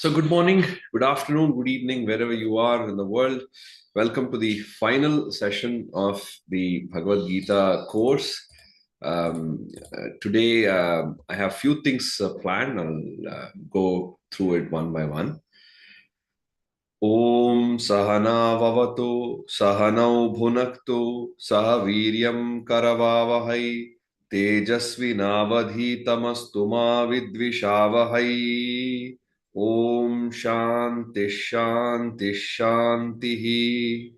So, good morning, good afternoon, good evening, wherever you are in the world. Welcome to the final session of the Bhagavad Gita course. Today, I have few things planned. I'll go through it one by one. Om Sahana Vavato Sahanau Bhunaktu Saha Viryam Karavavahai Tejasvi Navadhitamastu Ma Vidvishavahai. Om Shanti Shanti Shanti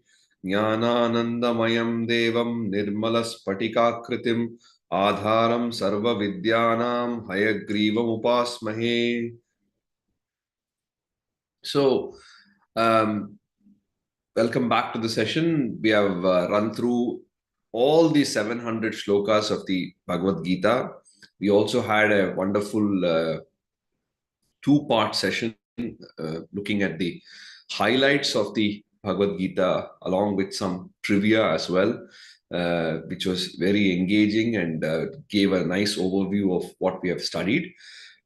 Jnananandamayam Devam Nirmala Spatikakritim Adharam Sarva Vidyanam Hayagrivam Upasmahe. So, welcome back to the session. We have run through all the 700 shlokas of the Bhagavad Gita. We also had a wonderful two-part session looking at the highlights of the Bhagavad Gita along with some trivia as well, which was very engaging and gave a nice overview of what we have studied.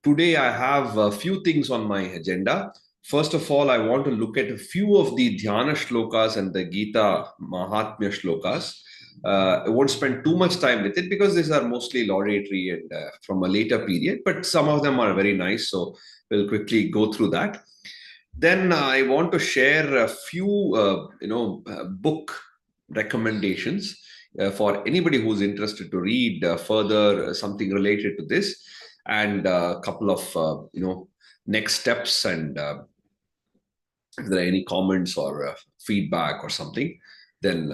Today, I have a few things on my agenda. First of all, I want to look at a few of the Dhayana Shlokas and the Gita Mahatmyam Shlokas. I won't spend too much time with it because these are mostly laudatory and from a later period, but some of them are very nice. So we'll quickly go through that. Then I want to share a few, book recommendations for anybody who's interested to read further something related to this, and a couple of next steps, and if there are any comments or feedback or something, then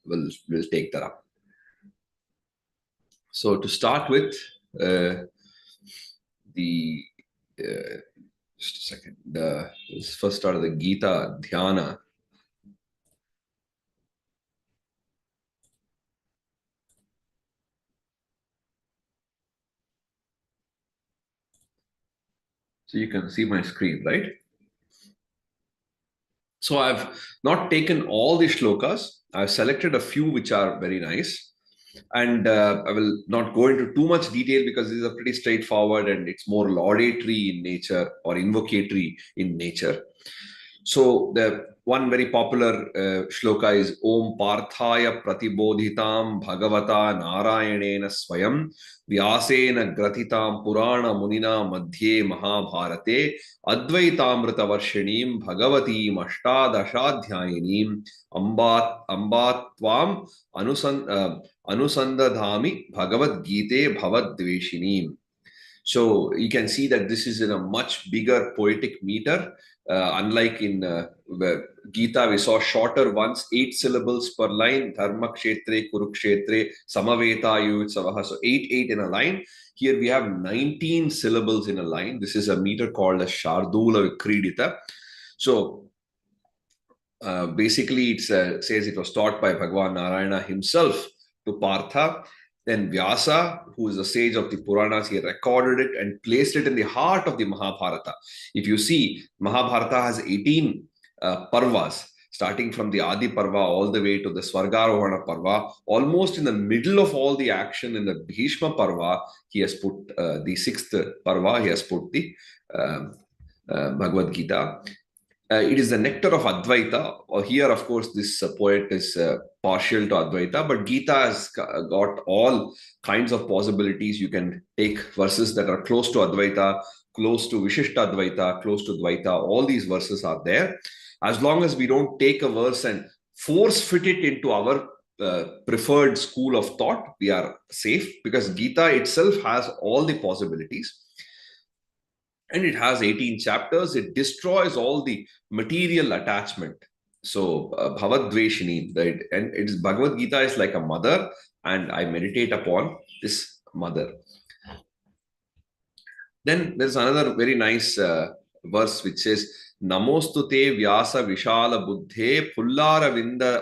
we'll take that up. So to start with, just a second. Let's first start with the Gita Dhyana. So you can see my screen, right? So I've not taken all the shlokas. I've selected a few which are very nice. And I will not go into too much detail because these are pretty straightforward and it's more laudatory in nature or invocatory in nature. So the one very popular shloka is Om Parthaya Pratibodhitam Bhagavata Narayanena Swayam Vyasena Gratitam Purana Munina Madhye Mahabharate Advaitamrita Varshinim Bhagavatim Ashtadashadhyayinim Ambatvam Anusandadhami Bhagavad Gita Bhavadveshinim. So you can see that this is in a much bigger poetic meter. Unlike in Gita, we saw shorter ones, 8 syllables per line, Dharma Kshetre, Kurukshetre, Samaveta Yutsavaha. So 8 in a line. Here we have 19 syllables in a line. This is a meter called a Shardula Vikridita. So basically, it says it was taught by Bhagavan Narayana himself to Partha. Then Vyasa, who is the sage of the Puranas, he recorded it and placed it in the heart of the Mahabharata. If you see, Mahabharata has 18 parvas, starting from the Adi Parva all the way to the Swargarohana Parva. Almost in the middle of all the action in the Bhishma Parva, he has put the 6th Parva, he has put the Bhagavad Gita. It is the nectar of Advaita. Here, of course, this poet is partial to Advaita, but Gita has got all kinds of possibilities. You can take verses that are close to Advaita, close to Vishishta Advaita, close to Dvaita. All these verses are there. As long as we don't take a verse and force fit it into our preferred school of thought, we are safe, because Gita itself has all the possibilities. And it has 18 chapters. It destroys all the material attachment. So, Bhavadveshini, right? And it's Bhagavad Gita is like a mother, and I meditate upon this mother. Then there's another very nice verse which says, Namostute Vyasa Vishala Buddhe Pullara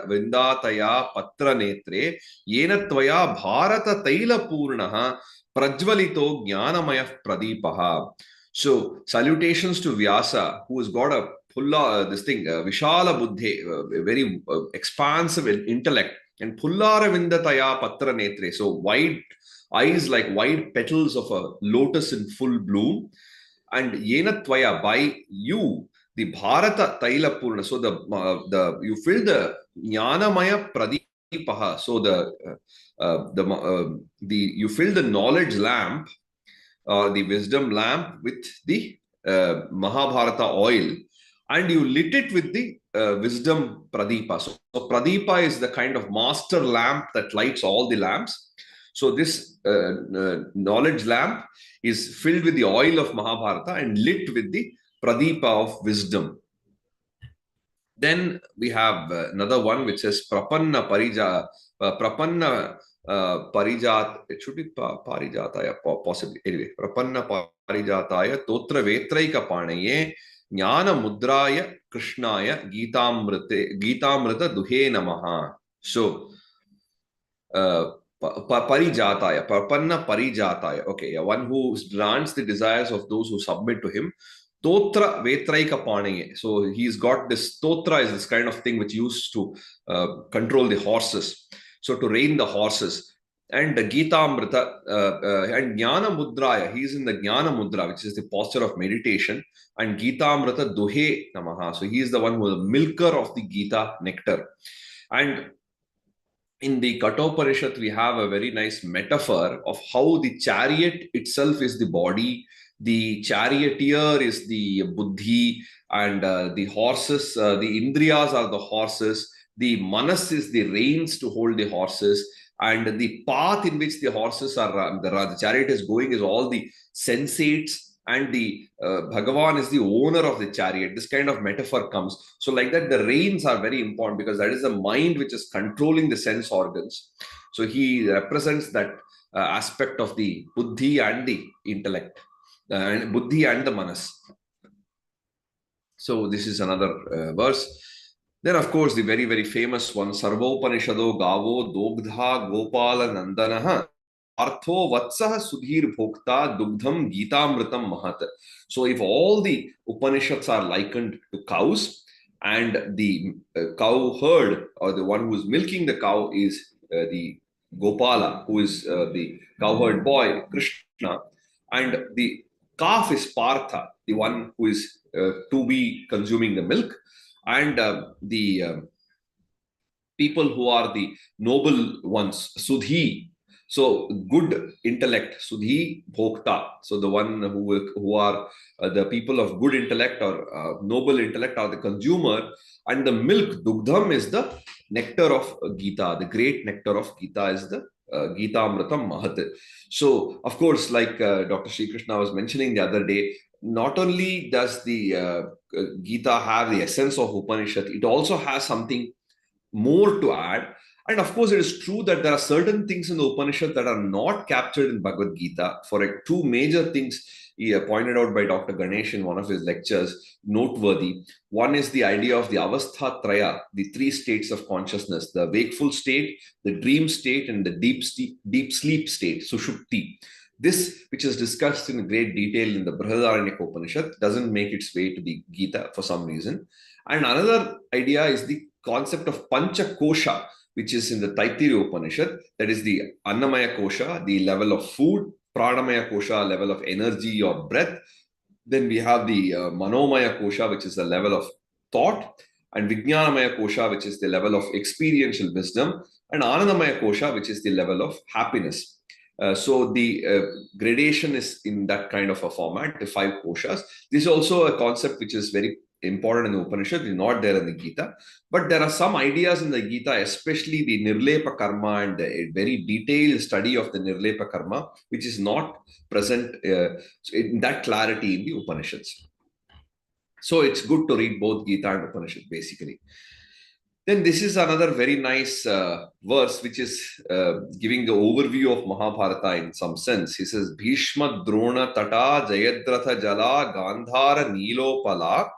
Vindataya Patra Netre Yena Tvaya Bharata Taila Purnaha Prajvalito Jnanamaya Pradipaha. So, salutations to Vyasa, who has got a Vishala Buddhe, a very expansive intellect, and Pullara Vindataya Patra Netre, so wide eyes like wide petals of a lotus in full bloom. And Yena Tvaya, by you, the Bharata Taila Purna. So you fill the Jnanamaya Pradipaha. So you fill the knowledge lamp, the wisdom lamp, with the Mahabharata oil, and you lit it with the wisdom Pradipa. So Pradipa is the kind of master lamp that lights all the lamps. So this knowledge lamp is filled with the oil of Mahabharata and lit with the Pradipa of wisdom. Then we have another one which says Prapanna Parijat. It should be Parijataya, possibly. Anyway, Prapanna Parijataya Totra Vetraika Panaye Jnana Mudraya Krishnaya Gitamrita Duhe Namaha. So, Parijataya, Prapanna Parijataya. Okay, one who grants the desires of those who submit to him. Totra Vetraika Panaye. So he's got this. Totra is this kind of thing which used to control the horses. So to rein the horses. And the Gita Amrita and Jnana Mudraya, he is in the Jnana Mudra, which is the posture of meditation. And Gita Amrita Duhe Namaha. So he is the one who is the milker of the Gita nectar. And in the Kathopanishat, we have a very nice metaphor of how the chariot itself is the body, the charioteer is the buddhi, and the horses, the indriyas are the horses, the manas is the reins to hold the horses, and the path in which the horses are, the chariot is going is all the sensates, and the Bhagavan is the owner of the chariot. This kind of metaphor comes. So like that, the reins are very important because that is the mind which is controlling the sense organs. So he represents that aspect of the buddhi and the intellect, and buddhi and the manas. So this is another verse. Then, of course, the very, very famous one, Sarvopanishado Gavo Dogdha Gopala Nandanaha Artho Vatsaha Sudhir Bhokta Dugdham Gitamritam Mahat. So if all the Upanishads are likened to cows, and the cow herd, or the one who is milking the cow, is the Gopala, who is the cowherd boy, Krishna, and the calf is Partha, the one who is to be consuming the milk, and the people who are the noble ones, Sudhi. So good intellect, Sudhi Bhokta. So the one who are the people of good intellect or noble intellect are the consumer, and the milk, Dugdham, is the nectar of Gita. The great nectar of Gita is the Gita Amritam Mahat. So, of course, like Dr. Sri Krishna was mentioning the other day, not only does the Gita have the essence of Upanishad, it also has something more to add. And of course, it is true that there are certain things in the Upanishad that are not captured in Bhagavad Gita. For two major things pointed out by Dr. Ganesh in one of his lectures, noteworthy. One is the idea of the Avastha Traya, the three states of consciousness, the wakeful state, the dream state, and the deep sleep state, Sushupti. This, which is discussed in great detail in the Brihadaranyaka Upanishad, doesn't make its way to the Gita for some reason. And another idea is the concept of Pancha Kosha, which is in the Taittiriya Upanishad, that is the Annamaya Kosha, the level of food, Pranamaya Kosha, level of energy or breath. Then we have the Manomaya Kosha, which is the level of thought, and Vijnanamaya Kosha, which is the level of experiential wisdom, and Anandamaya Kosha, which is the level of happiness. So the gradation is in that kind of a format, the five koshas. This is also a concept which is very important in the Upanishad, is not there in the Gita. But there are some ideas in the Gita, especially the Nirlepa Karma and the very detailed study of the Nirlepa Karma, which is not present in that clarity in the Upanishads. So it's good to read both Gita and Upanishad, basically. Then this is another very nice verse, which is giving the overview of Mahabharata in some sense. He says, Bhishma Drona Tata Jayadratha Jala Gandhara Nilopala.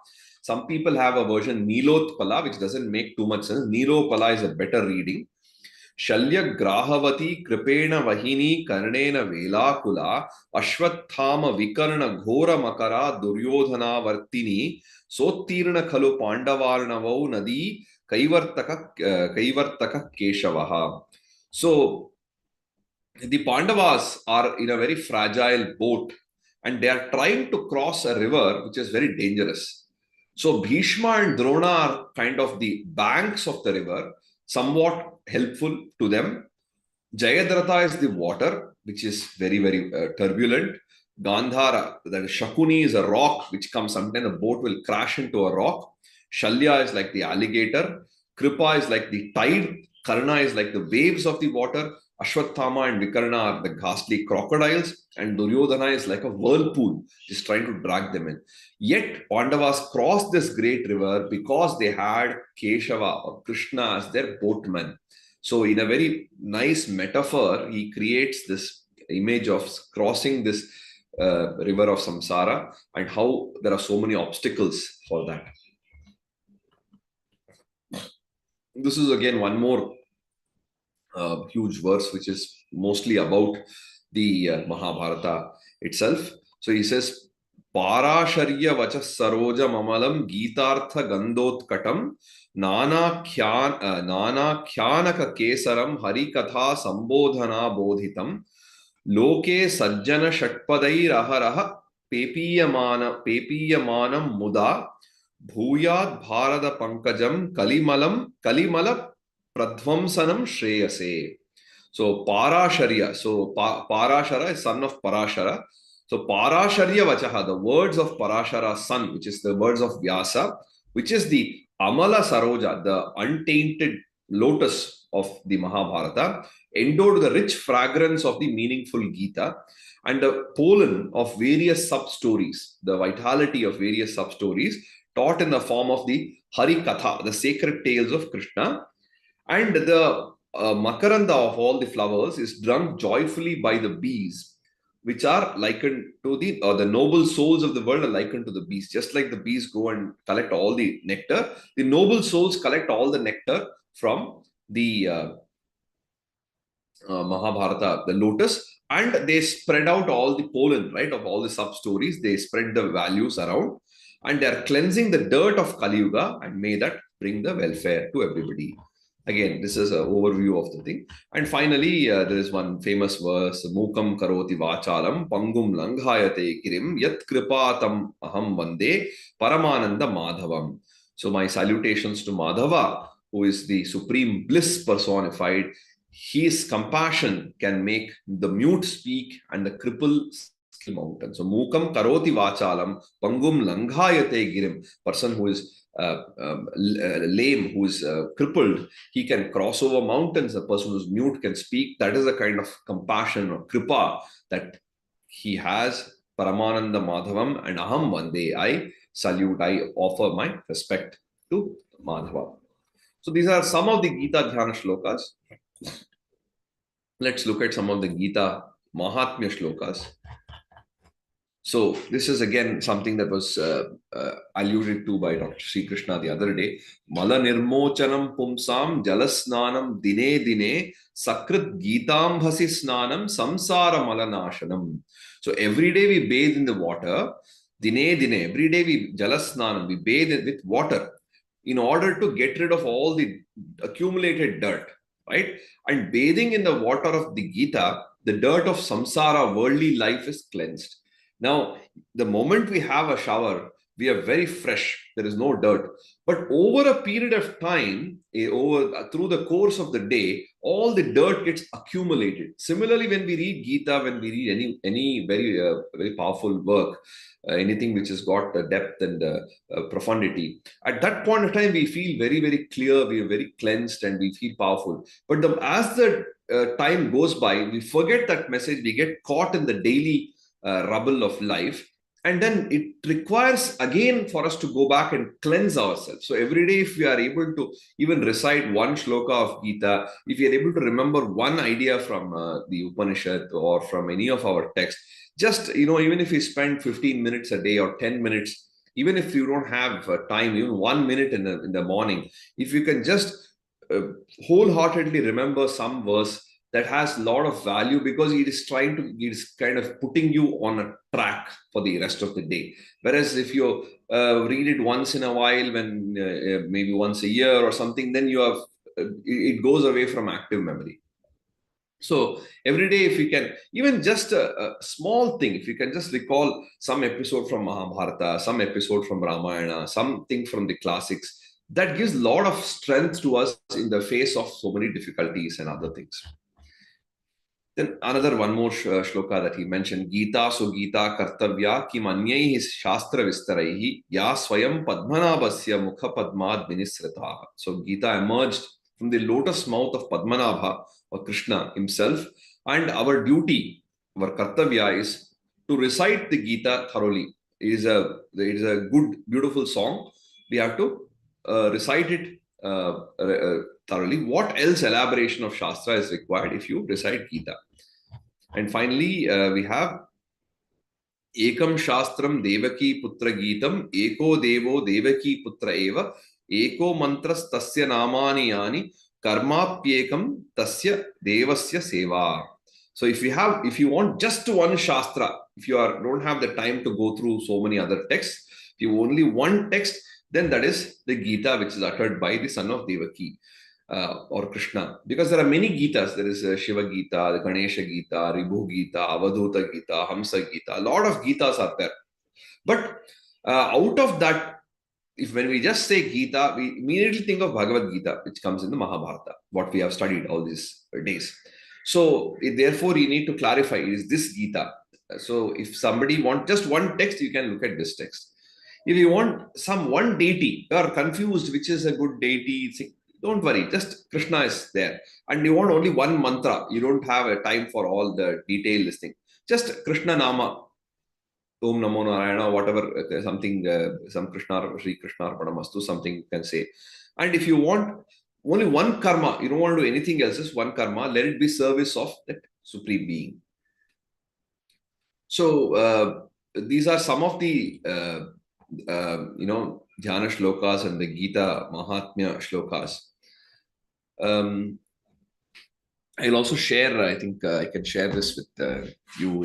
Some people have a version Nilotpala, which doesn't make too much sense. Nilopala is a better reading. Shalya Grahavati Kripena Vahini Karnena Velakula Ashwathama Vikarna Ghora Makara Duryodhana Vartini Sotirna Khalu Pandavarnavau Nadi Kaivartaka Keshavaha. So the Pandavas are in a very fragile boat and they are trying to cross a river which is very dangerous. So Bhishma and Drona are kind of the banks of the river, somewhat helpful to them. Jayadratha is the water, which is very, very turbulent. Gandhara, that is Shakuni, is a rock which comes, sometimes the boat will crash into a rock. Shalya is like the alligator. Kripa is like the tide. Karna is like the waves of the water. Ashwathama and Vikarna are the ghastly crocodiles. And Duryodhana is like a whirlpool, just trying to drag them in. Yet Pandavas crossed this great river because they had Keshava or Krishna as their boatman. So, in a very nice metaphor, he creates this image of crossing this river of samsara and how there are so many obstacles for that. This is again one more huge verse, which is mostly about the Mahabharata itself. So he says, Parasharya vachas saroja mamalam gitartha gandotkatam nana khyanaka kesaram harikatha sambodhana bodhitam loke sajjana shatpadai raharaha pepiyamanam muda bhuyad bharada pankajam kalimala pradvamsanam shreyase. So Parasharya. So Parashara is son of Parashara. So Parasharya Vachaha, the words of Parashara's son, which is the words of Vyasa, which is the Amala Saroja, the untainted lotus of the Mahabharata, endowed the rich fragrance of the meaningful Gita and the pollen of various sub-stories, the vitality of various sub-stories taught in the form of the Harikatha, the sacred tales of Krishna. And the makaranda of all the flowers is drunk joyfully by the bees, which are likened to the noble souls of the world are likened to the bees. Just like the bees go and collect all the nectar, the noble souls collect all the nectar from the Mahabharata, the lotus, and they spread out all the pollen, right, of all the sub-stories. They spread the values around, and they are cleansing the dirt of Kali Yuga, and may that bring the welfare to everybody. Again, this is an overview of the thing. And finally, there is one famous verse, Mukam karoti vachalam pangum langhayate kirim yat kripatam aham vande paramananda madhavam. So my salutations to Madhava, who is the supreme bliss personified. His compassion can make the mute speak and the cripple scale mountain. So Mukam karoti vachalam pangum langhayate girim. Person who is lame, who is crippled, he can cross over mountains. A person who's mute can speak. That is the kind of compassion or kripa that he has. Paramananda Madhavam and Aham Vande. I salute, I offer my respect to Madhava. So these are some of the Gita Dhayana Shlokas. Let's look at some of the Gita Mahatmyam Shlokas. So this is again something that was alluded to by Dr. Sri Krishna the other day. Mala nirmochanam pumsam jalasnanam dine dine sakrit gitambhasi snanam samsara malanashanam. So every day we bathe in the water. Dine dine, every day we jalasnanam, we bathe with water in order to get rid of all the accumulated dirt, right? And bathing in the water of the Gita, the dirt of samsara, worldly life is cleansed. Now, the moment we have a shower, we are very fresh. There is no dirt. But over a period of time, through the course of the day, all the dirt gets accumulated. Similarly, when we read Gita, when we read any very powerful work, anything which has got the depth and profundity, at that point of time, we feel very, very clear, we are very cleansed, and we feel powerful. But as the time goes by, we forget that message. We get caught in the daily rubble of life, and then it requires again for us to go back and cleanse ourselves. So every day, if we are able to even recite one shloka of Gita, if we are able to remember one idea from the Upanishad or from any of our texts, just even if we spend 15 minutes a day or 10 minutes, even if you don't have time, even 1 minute in the morning, if you can just wholeheartedly remember some verse that has a lot of value, because it is kind of putting you on a track for the rest of the day. Whereas if you read it once in a while, when maybe once a year or something, then it goes away from active memory. So every day, if we can, even just a small thing, if you can just recall some episode from Mahabharata, some episode from Ramayana, something from the classics, that gives a lot of strength to us in the face of so many difficulties and other things. Then another one more shloka that he mentioned, Gita so Gita kartavya kim anyaihi shastra vistaraihi ya swayam padmanabhasya mukha padmad vinisritaha. So Gita emerged from the lotus mouth of Padmanabha or Krishna himself, and our duty, our kartavya is to recite the Gita thoroughly. It is a good, beautiful song. We have to recite it thoroughly. What else elaboration of Shastra is required if you recite Gita? And finally, we have Ekam Shastram Devaki Putra Geetam Eko Devo Devaki Putra Eva Eko Mantras Tasya Namani Yani Karmapyekam Tasya Devasya Seva. So if you want just one Shastra, if you don't have the time to go through so many other texts, if you only one text, then that is the Gita which is uttered by the son of Devaki. Or Krishna, because there are many Gitas. There is Shiva Gita, the Ganesha Gita, Ribhu Gita, Avadhuta Gita, Hamsa Gita. A lot of Gitas are there. But out of that, when we just say Gita, we immediately think of Bhagavad Gita, which comes in the Mahabharata, what we have studied all these days. So therefore, you need to clarify, is this Gita? So if somebody wants just one text, you can look at this text. If you want one deity, you are confused, which is a good deity, don't worry, just Krishna is there. And you want only one mantra. You don't have a time for all the detailed listing. Just Krishna Nama, Om Namo Narayana, whatever, something, some Krishna, Sri Krishna Paramastu, something you can say. And if you want only one karma, you don't want to do anything else, just one karma, let it be service of that Supreme Being. So these are some of the, Dhayana Shlokas and the Gita Mahatmya Shlokas. I'll also share, I think I can share this with you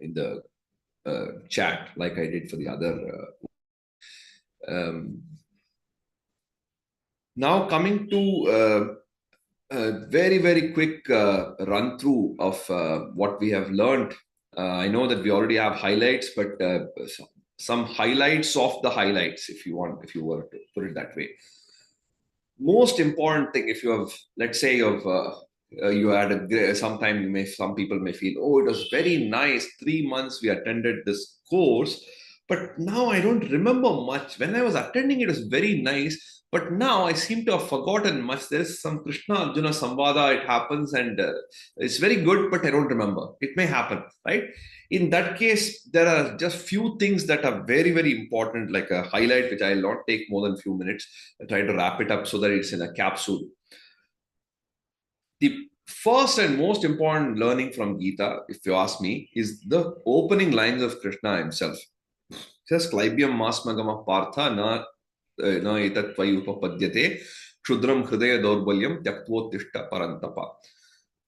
in the chat, like I did for the other. Now coming to a very, very quick run through of what we have learned. I know that we already have highlights, but some highlights of the highlights, if you were to put it that way. Most important thing, if you have, let's say, you had some people may feel, oh, it was very nice. 3 months we attended this course, but now I don't remember much. When I was attending, it was very nice, but now I seem to have forgotten much. There is some Krishna Arjuna Samvada, it happens, and it's very good, but I don't remember. It may happen, right? In that case, there are just few things that are very, very important, like a highlight, which I'll not take more than a few minutes. I try to wrap it up so that it's in a capsule. The first and most important learning from Gita, if you ask me, is the opening lines of Krishna himself. Just Klaibyam Masmagama Partha na etat tvayi upapadyate Kshudram Hridaya Daurbalyam Tyaktvottishta Parantapa.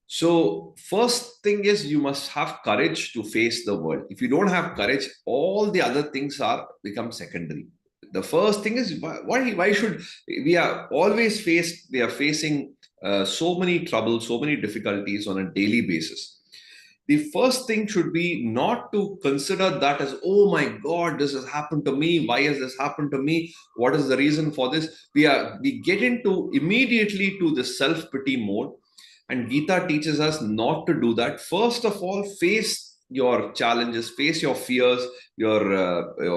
So first thing is, you must have courage to face the world. If you don't have courage, all the other things become secondary. The first thing is, why should we are facing so many troubles, so many difficulties on a daily basis. The first thing should be not to consider that as, oh my God, this has happened to me. Why has this happened to me? What is the reason for this? We get into immediately to the self-pity mode. And Gita teaches us not to do that. First of all, face your challenges, face your fears, your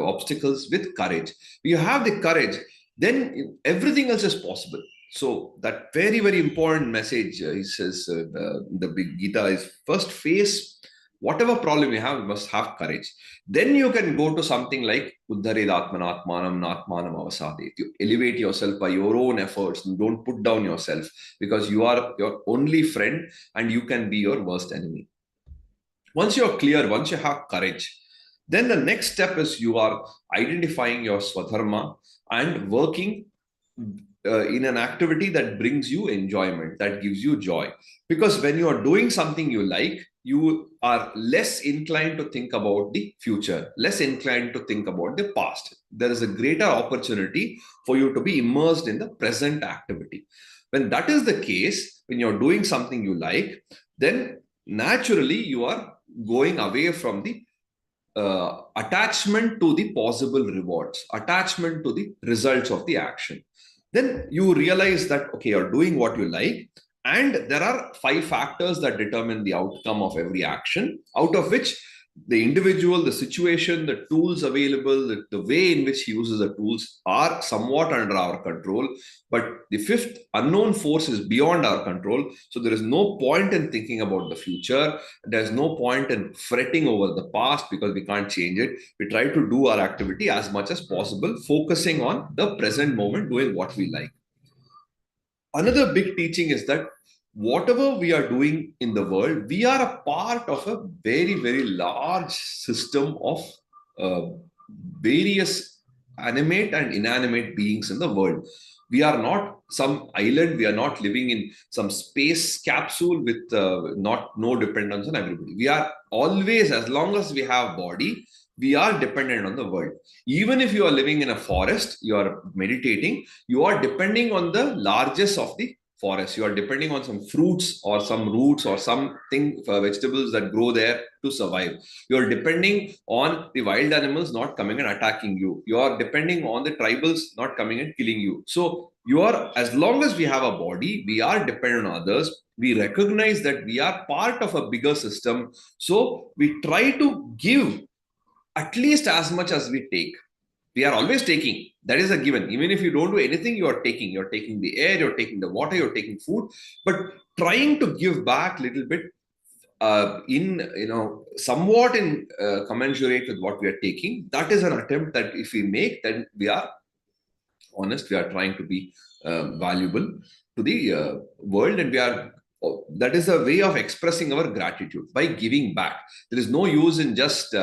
obstacles with courage. When you have the courage, then everything else is possible. So that very, very important message, he says, the big Gita is first face whatever problem you have, you must have courage. Then you can go to something like Uddhared Atmanatmanam Natmanam Avasadit. You elevate yourself by your own efforts and don't put down yourself, because you are your only friend and you can be your worst enemy. Once you're clear, once you have courage, then the next step is you are identifying your Swadharma and working in an activity that brings you enjoyment, that gives you joy. Because when you are doing something you like, you are less inclined to think about the future, less inclined to think about the past. There is a greater opportunity for you to be immersed in the present activity. When that is the case, when you're doing something you like, then naturally you are going away from the attachment to the possible rewards, attachment to the results of the action. Then you realize that, okay, you're doing what you like, and there are 5 factors that determine the outcome of every action, out of which the individual, the situation, the tools available, the way in which he uses the tools are somewhat under our control. But the fifth unknown force is beyond our control. So there is no point in thinking about the future. There's no point in fretting over the past because we can't change it. We try to do our activity as much as possible, focusing on the present moment, doing what we like. Another big teaching is that whatever we are doing in the world, we are a part of a very, very large system of various animate and inanimate beings in the world. We are not some island. We are not living in some space capsule with no dependence on everybody. We are always, as long as we have body, we are dependent on the world. Even if you are living in a forest, you are meditating, you are depending on the largest of the forest. You are depending on some fruits or some roots or something, vegetables that grow there to survive. You are depending on the wild animals not coming and attacking you. You are depending on the tribals not coming and killing you. So you are, as long as we have a body, we are dependent on others. We recognize that we are part of a bigger system. So we try to give at least as much as we take. We are always taking. That is a given. Even if you don't do anything, you are taking. You're taking the air, you're taking the water, you're taking food, but trying to give back a little bit somewhat in commensurate with what we are taking. That is an attempt that if we make, then we are honest. We are trying to be valuable to the world, and that is a way of expressing our gratitude by giving back. There is no use in just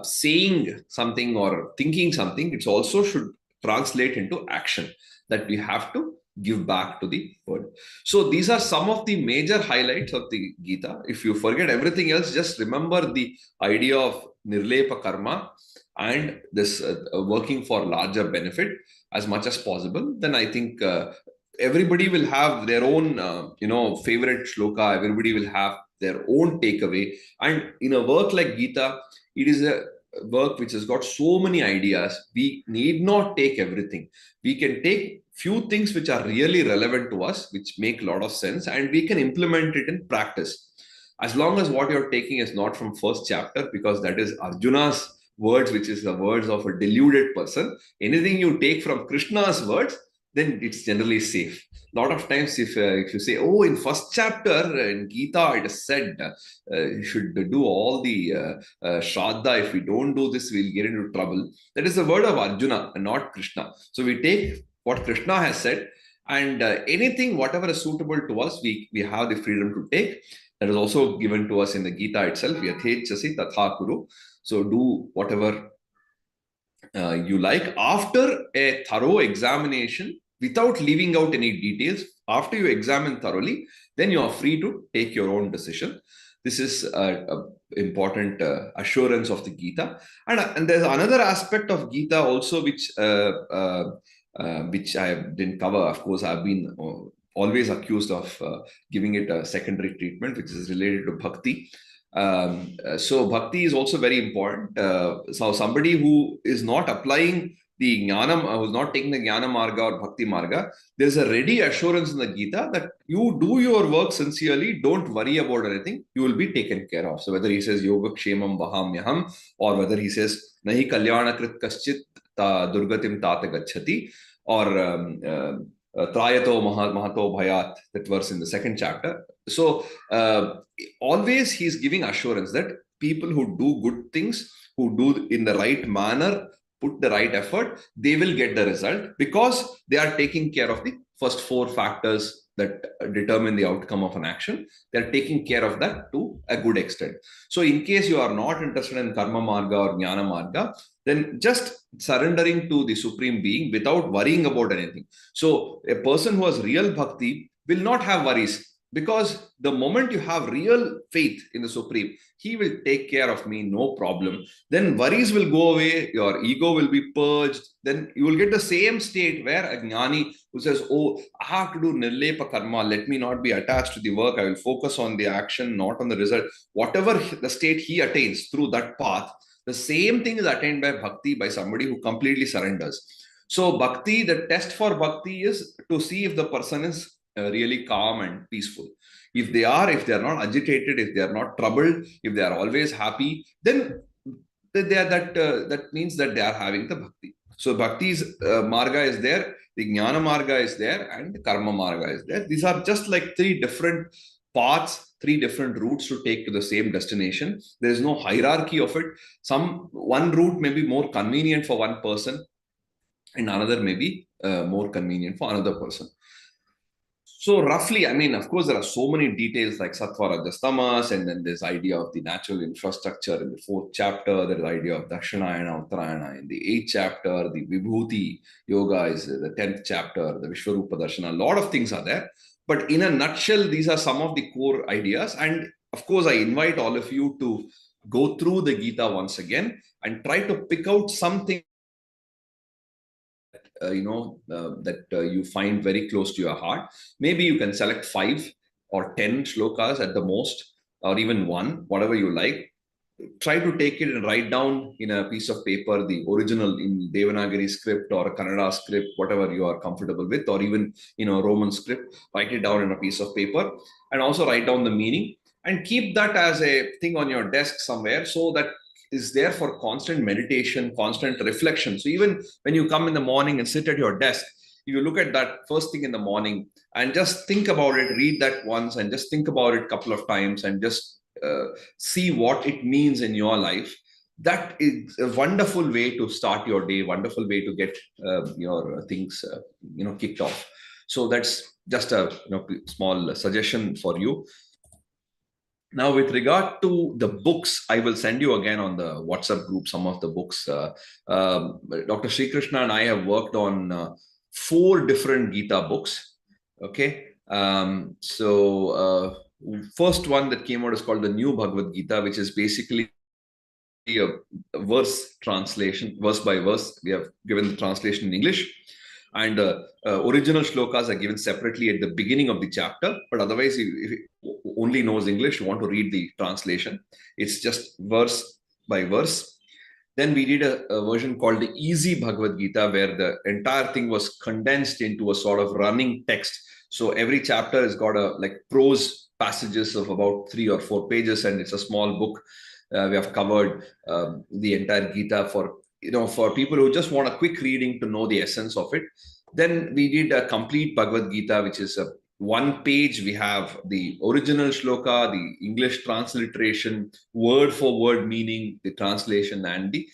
saying something or thinking something. It also should translate into action, that we have to give back to the world. So these are some of the major highlights of the Gita. If you forget everything else, just remember the idea of nirlepa karma and this working for larger benefit as much as possible. Then I think everybody will have their own favorite shloka. Everybody will have their own takeaway. And in a work like Gita, it is a work which has got so many ideas. We need not take everything. We can take few things which are really relevant to us, which make a lot of sense, and we can implement it in practice. As long as what you're taking is not from first chapter, because that is Arjuna's words, which is the words of a deluded person. Anything you take from Krishna's words, then it's generally safe. A lot of times, if you say, oh, in first chapter in Gita, it is said you should do all the Shraddha. If we don't do this, we'll get into trouble. That is the word of Arjuna and not Krishna. So we take what Krishna has said, and anything, whatever is suitable to us, we have the freedom to take. That is also given to us in the Gita itself. Yathechasi tatha kuru. So do whatever you like. After a thorough examination, without leaving out any details, after you examine thoroughly, then you are free to take your own decision. This is an important assurance of the Gita. And there's another aspect of Gita also, which I didn't cover. Of course, I've been always accused of giving it a secondary treatment, which is related to bhakti. So bhakti is also very important. So somebody who is not applying the jnana, who's not taking the jnana marga or bhakti marga, there's a ready assurance in the Gita that you do your work sincerely, don't worry about anything, you will be taken care of. So whether he says yoga kshemam vahamyaham, or whether he says nahi kalyana krit kaschit durgatim tata gacchati, or trayato mahato bhayat, that verse in the second chapter. So always he's giving assurance that people who do good things, who do in the right manner, put the right effort, they will get the result, because they are taking care of the first 4 factors that determine the outcome of an action. They're taking care of that to a good extent. So in case you are not interested in karma marga or jnana marga, then just surrendering to the Supreme Being without worrying about anything. So a person who has real bhakti will not have worries. Because the moment you have real faith in the Supreme, He will take care of me, no problem. Then worries will go away, your ego will be purged. Then you will get the same state where a jnani who says, oh, I have to do nirlepa karma, let me not be attached to the work, I will focus on the action, not on the result. Whatever the state he attains through that path, the same thing is attained by bhakti, by somebody who completely surrenders. So, bhakti, the test for bhakti is to see if the person is really calm and peaceful. If they are not agitated, if they are not troubled, if they are always happy, then that means that they are having the bhakti. So bhakti's marga is there, the jnana marga is there, and the karma marga is there. These are just like three different paths, three different routes to take to the same destination. There is no hierarchy of it. One route may be more convenient for one person, and another may be more convenient for another person. So roughly, I mean, of course, there are so many details like Sattva, Rajas, Tamas, and then there's idea of the natural infrastructure in the 4th chapter. There's idea of Dakshinayana, Uttarayana in the 8th chapter. The Vibhuti Yoga is the 10th chapter. The Vishwarupa Darshana. A lot of things are there. But in a nutshell, these are some of the core ideas. And of course, I invite all of you to go through the Gita once again and try to pick out something that you find very close to your heart. Maybe you can select 5 or 10 shlokas at the most, or even one, whatever you like. Try to take it and write down in a piece of paper the original in Devanagari script or Kannada script, whatever you are comfortable with, or even Roman script. Write it down in a piece of paper and also write down the meaning and keep that as a thing on your desk somewhere, so that is there for constant meditation, constant reflection. So even when you come in the morning and sit at your desk, you look at that first thing in the morning and just think about it, read that once and just think about it a couple of times and just see what it means in your life. That is a wonderful way to start your day, wonderful way to get your things kicked off. So that's just a small suggestion for you. Now, with regard to the books, I will send you again on the WhatsApp group some of the books. Dr. Sri Krishna and I have worked on 4 different Gita books. Okay. First one that came out is called the New Bhagavad Gita, which is basically a verse translation, verse by verse. We have given the translation in English. And original shlokas are given separately at the beginning of the chapter. But otherwise, if you only knows English, you want to read the translation, it's just verse by verse. Then we did a version called the Easy Bhagavad Gita, where the entire thing was condensed into a sort of running text. So every chapter has got a prose passages of about 3 or 4 pages, and it's a small book. We have covered the entire Gita for people who just want a quick reading to know the essence of it. Then we did a complete Bhagavad Gita, which is a 1 page. We have the original shloka, the English transliteration, word for word meaning, the translation, and the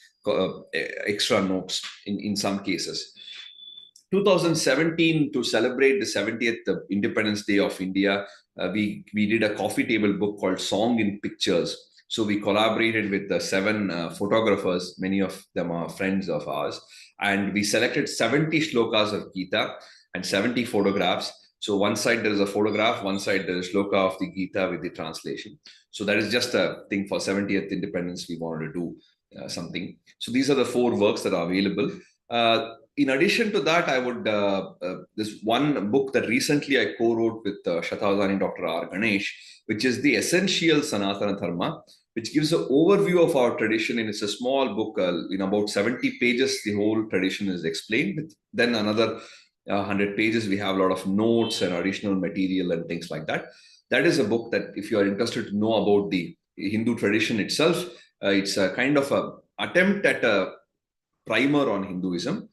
extra notes in some cases. 2017, to celebrate the 70th Independence Day of India, we did a coffee table book called Song in Pictures. So we collaborated with the 7 photographers. Many of them are friends of ours. And we selected 70 shlokas of Gita and 70 photographs. So one side there is a photograph, one side there is shloka of the Gita with the translation. So that is just a thing for 70th Independence. We wanted to do something. So these are the 4 works that are available. In addition to that, I would, this one book that recently I co-wrote with Shatavadani Dr. R. Ganesh, which is the Essential Sanatana Dharma, which gives an overview of our tradition. And it's a small book, in about 70 pages, the whole tradition is explained. Then another 100 pages, we have a lot of notes and additional material and things like that. That is a book that if you are interested to know about the Hindu tradition itself, it's a kind of a attempt at a primer on Hinduism.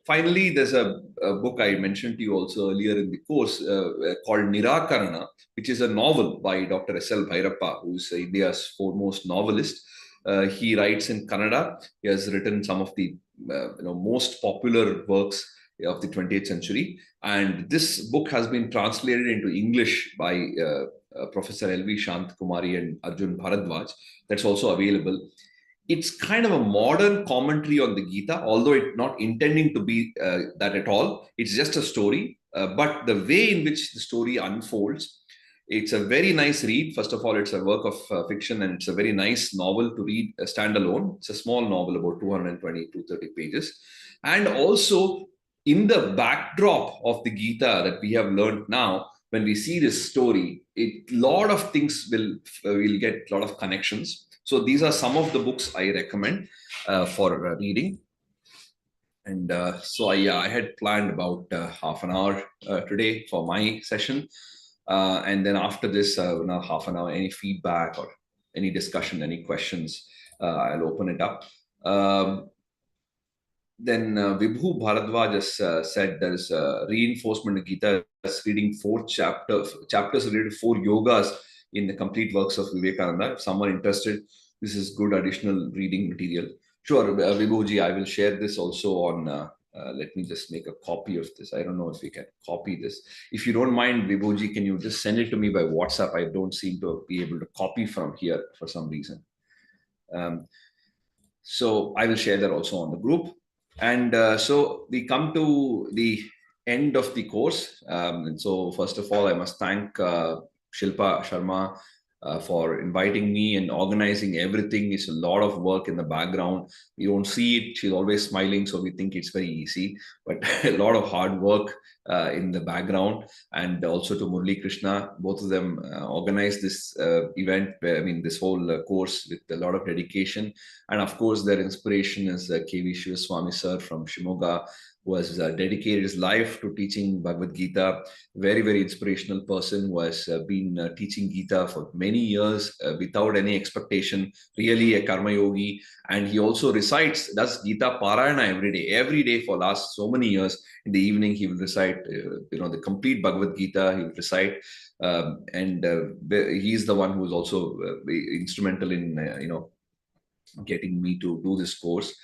Finally, there's a book I mentioned to you also earlier in the course called Nirakarana, which is a novel by Dr. S.L. Bhairappa, who's India's foremost novelist. He writes in Kannada. He has written some of the most popular works of the 20th century. And this book has been translated into English by Professor L.V. Shantkumari and Arjun Bharadwaj. That's also available. It's kind of a modern commentary on the Gita, although it's not intending to be that at all. It's just a story. But the way in which the story unfolds It's a very nice read. First of all, it's a work of fiction, and it's a very nice novel to read standalone. It's a small novel, about 220 to 30 pages. And also, in the backdrop of the Gita that we have learned now, when we see this story, a lot of things will get a lot of connections. So these are some of the books I recommend for reading. And I had planned about half an hour today for my session. And then after this, now half an hour, any feedback or any discussion, any questions, I'll open it up. Then Vibhu Bharadwaj just said there's reinforcement in Gita is reading chapters related to 4 yogas in the complete works of Vivekananda. If someone interested, this is good additional reading material. Sure, Vibhuji, I will share this also on. Let me just make a copy of this. I don't know if we can copy this. If you don't mind, Vibhuji, can you just send it to me by WhatsApp? I don't seem to be able to copy from here for some reason. So I will share that also on the group. And so we come to the end of the course. And so first of all, I must thank Shilpa Sharma for inviting me and organizing everything. It's a lot of work in the background. We don't see it. She's always smiling, so we think it's very easy, but a lot of hard work in the background. And also to Murli Krishna, both of them organized this event, this whole course with a lot of dedication. And of course, their inspiration is K.V. Shivaswamy sir from Shimoga, who has dedicated his life to teaching Bhagavad Gita. Very, very inspirational person who has been teaching Gita for many years without any expectation, really a karma yogi. And he also does Gita Parayana every day for last so many years. In the evening, he will recite, the complete Bhagavad Gita, he will recite. And he's the one who is also instrumental in, getting me to do this course.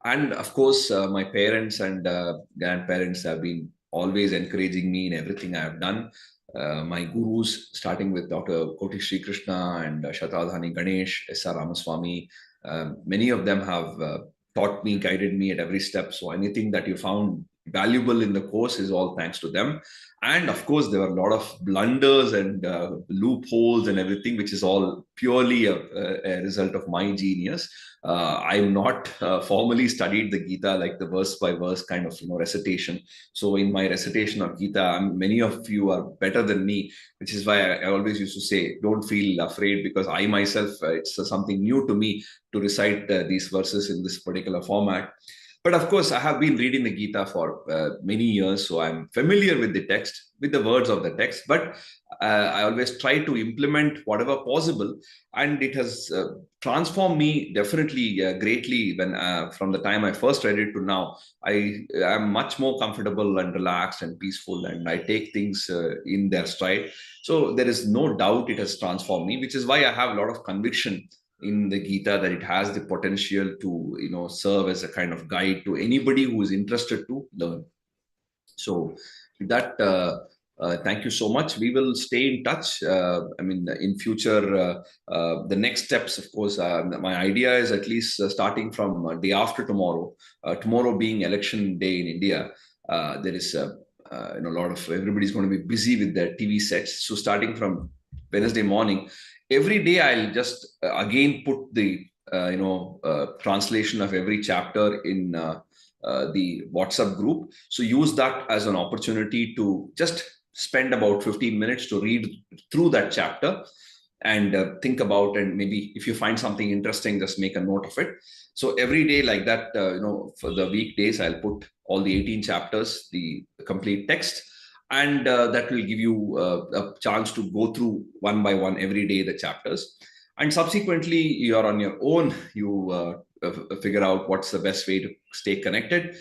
And of course, my parents and grandparents have been always encouraging me in everything I have done. My gurus, starting with Dr. Koti Sri Krishna and Shatadhani Ganesh, S.R. Ramaswamy, many of them have taught me, guided me at every step. So anything that you found valuable in the course is all thanks to them. And of course, there were a lot of blunders and loopholes and everything, which is all purely a result of my genius. I'm not formally studied the Gita like the verse by verse kind of recitation. So in my recitation of Gita, many of you are better than me, which is why I always used to say, don't feel afraid, because I myself, it's something new to me to recite these verses in this particular format. But of course, I have been reading the Gita for many years, so I'm familiar with the text, with the words of the text. But I always try to implement whatever possible, and it has transformed me definitely greatly. When from the time I first read it to now, I am much more comfortable and relaxed and peaceful, and I take things in their stride. So there is no doubt it has transformed me, which is why I have a lot of conviction in the Gita that it has the potential to serve as a kind of guide to anybody who is interested to learn. So with that, thank you so much. We will stay in touch. In future, the next steps, of course, my idea is at least starting from day after tomorrow, tomorrow being election day in India, there is a lot of, everybody's going to be busy with their TV sets. So starting from Wednesday morning, every day I'll just again put the translation of every chapter in the WhatsApp group. So use that as an opportunity to just spend about 15 minutes to read through that chapter and think about, and maybe if you find something interesting, just make a note of it. So every day like that, for the weekdays, I'll put all the 18 chapters, the complete text. And that will give you a chance to go through one by one every day the chapters. And subsequently, you are on your own. You figure out what's the best way to stay connected.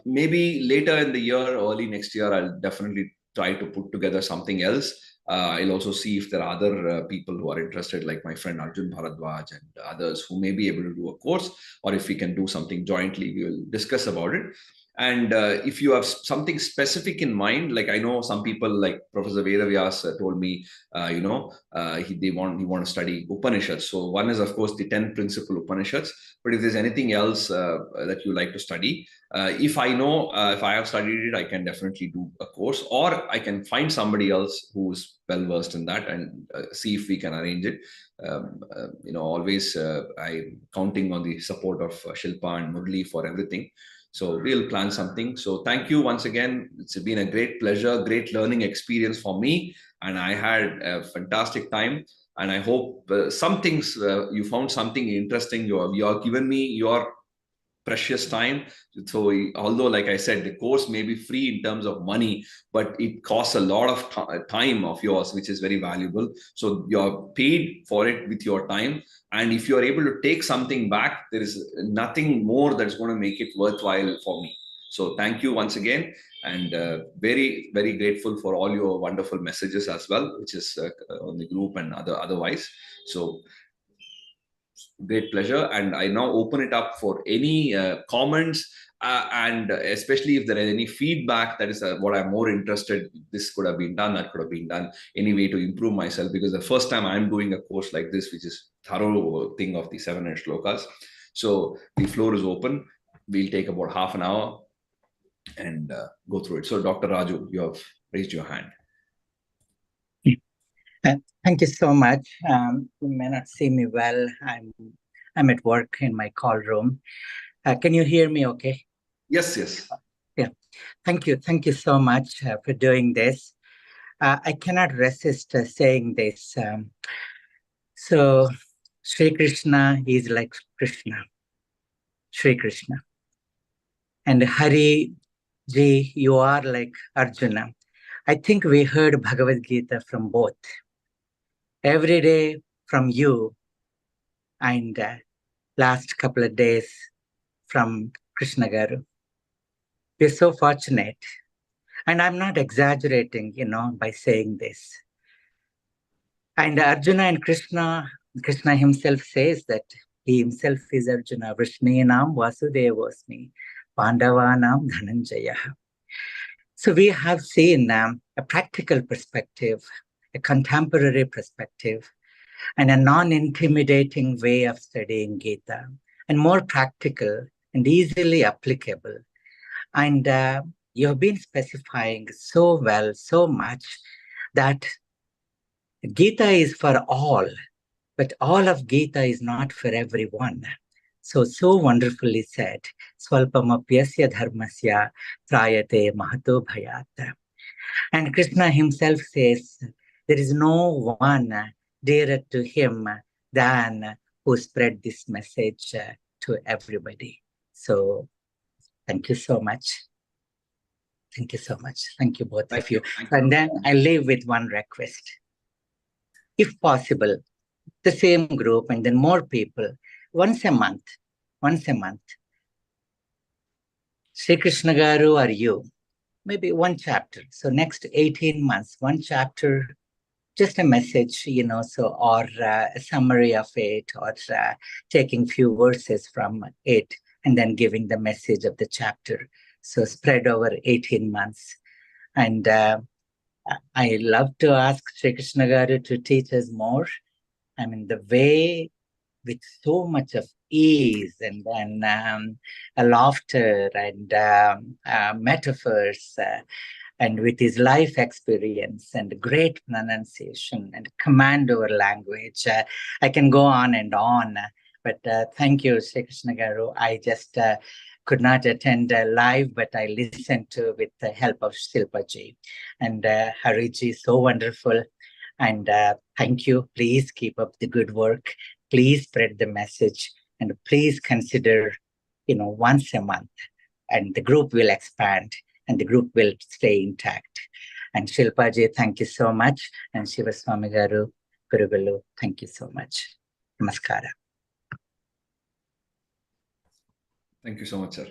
Maybe later in the year, early next year, I'll definitely try to put together something else. I'll also see if there are other people who are interested, like my friend Arjun Bharadwaj and others who may be able to do a course, or if we can do something jointly, we will discuss about it. And if you have something specific in mind, like I know some people like Professor Vedavyas told me, he want to study Upanishads. So one is of course the 10 principal Upanishads. But if there's anything else that you like to study, if I know if I have studied it, I can definitely do a course, or I can find somebody else who's well versed in that and see if we can arrange it. Always I'm counting on the support of Shilpa and Murli for everything. So we'll plan something. So thank you once again. It's been a great pleasure, great learning experience for me. And I had a fantastic time. And I hope some things you found something interesting. You have given me your precious time. So although, like I said, the course may be free in terms of money, but it costs a lot of time of yours, which is very valuable. So you're paid for it with your time. And if you're able to take something back, there is nothing more that's going to make it worthwhile for me. So thank you once again. And very, very grateful for all your wonderful messages as well, which is on the group and otherwise. So great pleasure. And I now open it up for any comments, and especially if there is any feedback. That is what I'm more interested. This could have been done, that could have been done, any way to improve myself, because the first time I'm doing a course like this, which is thorough thing of the 700 shlokas. So the floor is open. We'll take about half an hour and go through it. So Dr. Raju, you have raised your hand. Thank you so much. You may not see me well. I'm at work in my call room. Can you hear me okay? Yes. Yeah. Thank you. Thank you so much for doing this. I cannot resist saying this. So Sri Krishna is like Krishna. Sri Krishna. And Hari Ji, you are like Arjuna. I think we heard Bhagavad Gita from both. Every day from you, and last couple of days from Krishna Garu. We're so fortunate. And I'm not exaggerating, by saying this. And Arjuna and Krishna himself says that he himself is Arjuna. Vrishninam Vasudevosmi, Pandavanam Dhananjaya. So we have seen a practical perspective, a contemporary perspective, and a non-intimidating way of studying Gita, and more practical and easily applicable. And you have been specifying so well, so much, that Gita is for all, but all of Gita is not for everyone. So wonderfully said. Swalpamapyasya dharmasya trayate mahato bhayat. And Krishna himself says, there is no one dearer to him than who spread this message to everybody. So thank you so much. Thank you so much. Thank you both of you. And then I leave with one request. If possible, the same group and then more people, once a month, Sri Krishna Garu or you, maybe one chapter. So next 18 months, one chapter, just a message, or a summary of it, or taking few verses from it and then giving the message of the chapter. So spread over 18 months. And I love to ask Sri Krishna Garu to teach us more. I mean, the way with so much of ease and a laughter and metaphors, and with his life experience and great pronunciation and command over language. I can go on and on, but thank you, Sri Krishna Garu. I just could not attend live, but I listened to with the help of Shilpa Ji. And Hariji, so wonderful. And thank you. Please keep up the good work. Please spread the message, and please consider, once a month, and the group will expand and the group will stay intact. And Shilpa Ji, thank you so much. And Shivaswami Garu, Gurugulu, thank you so much. Namaskara. Thank you so much, sir.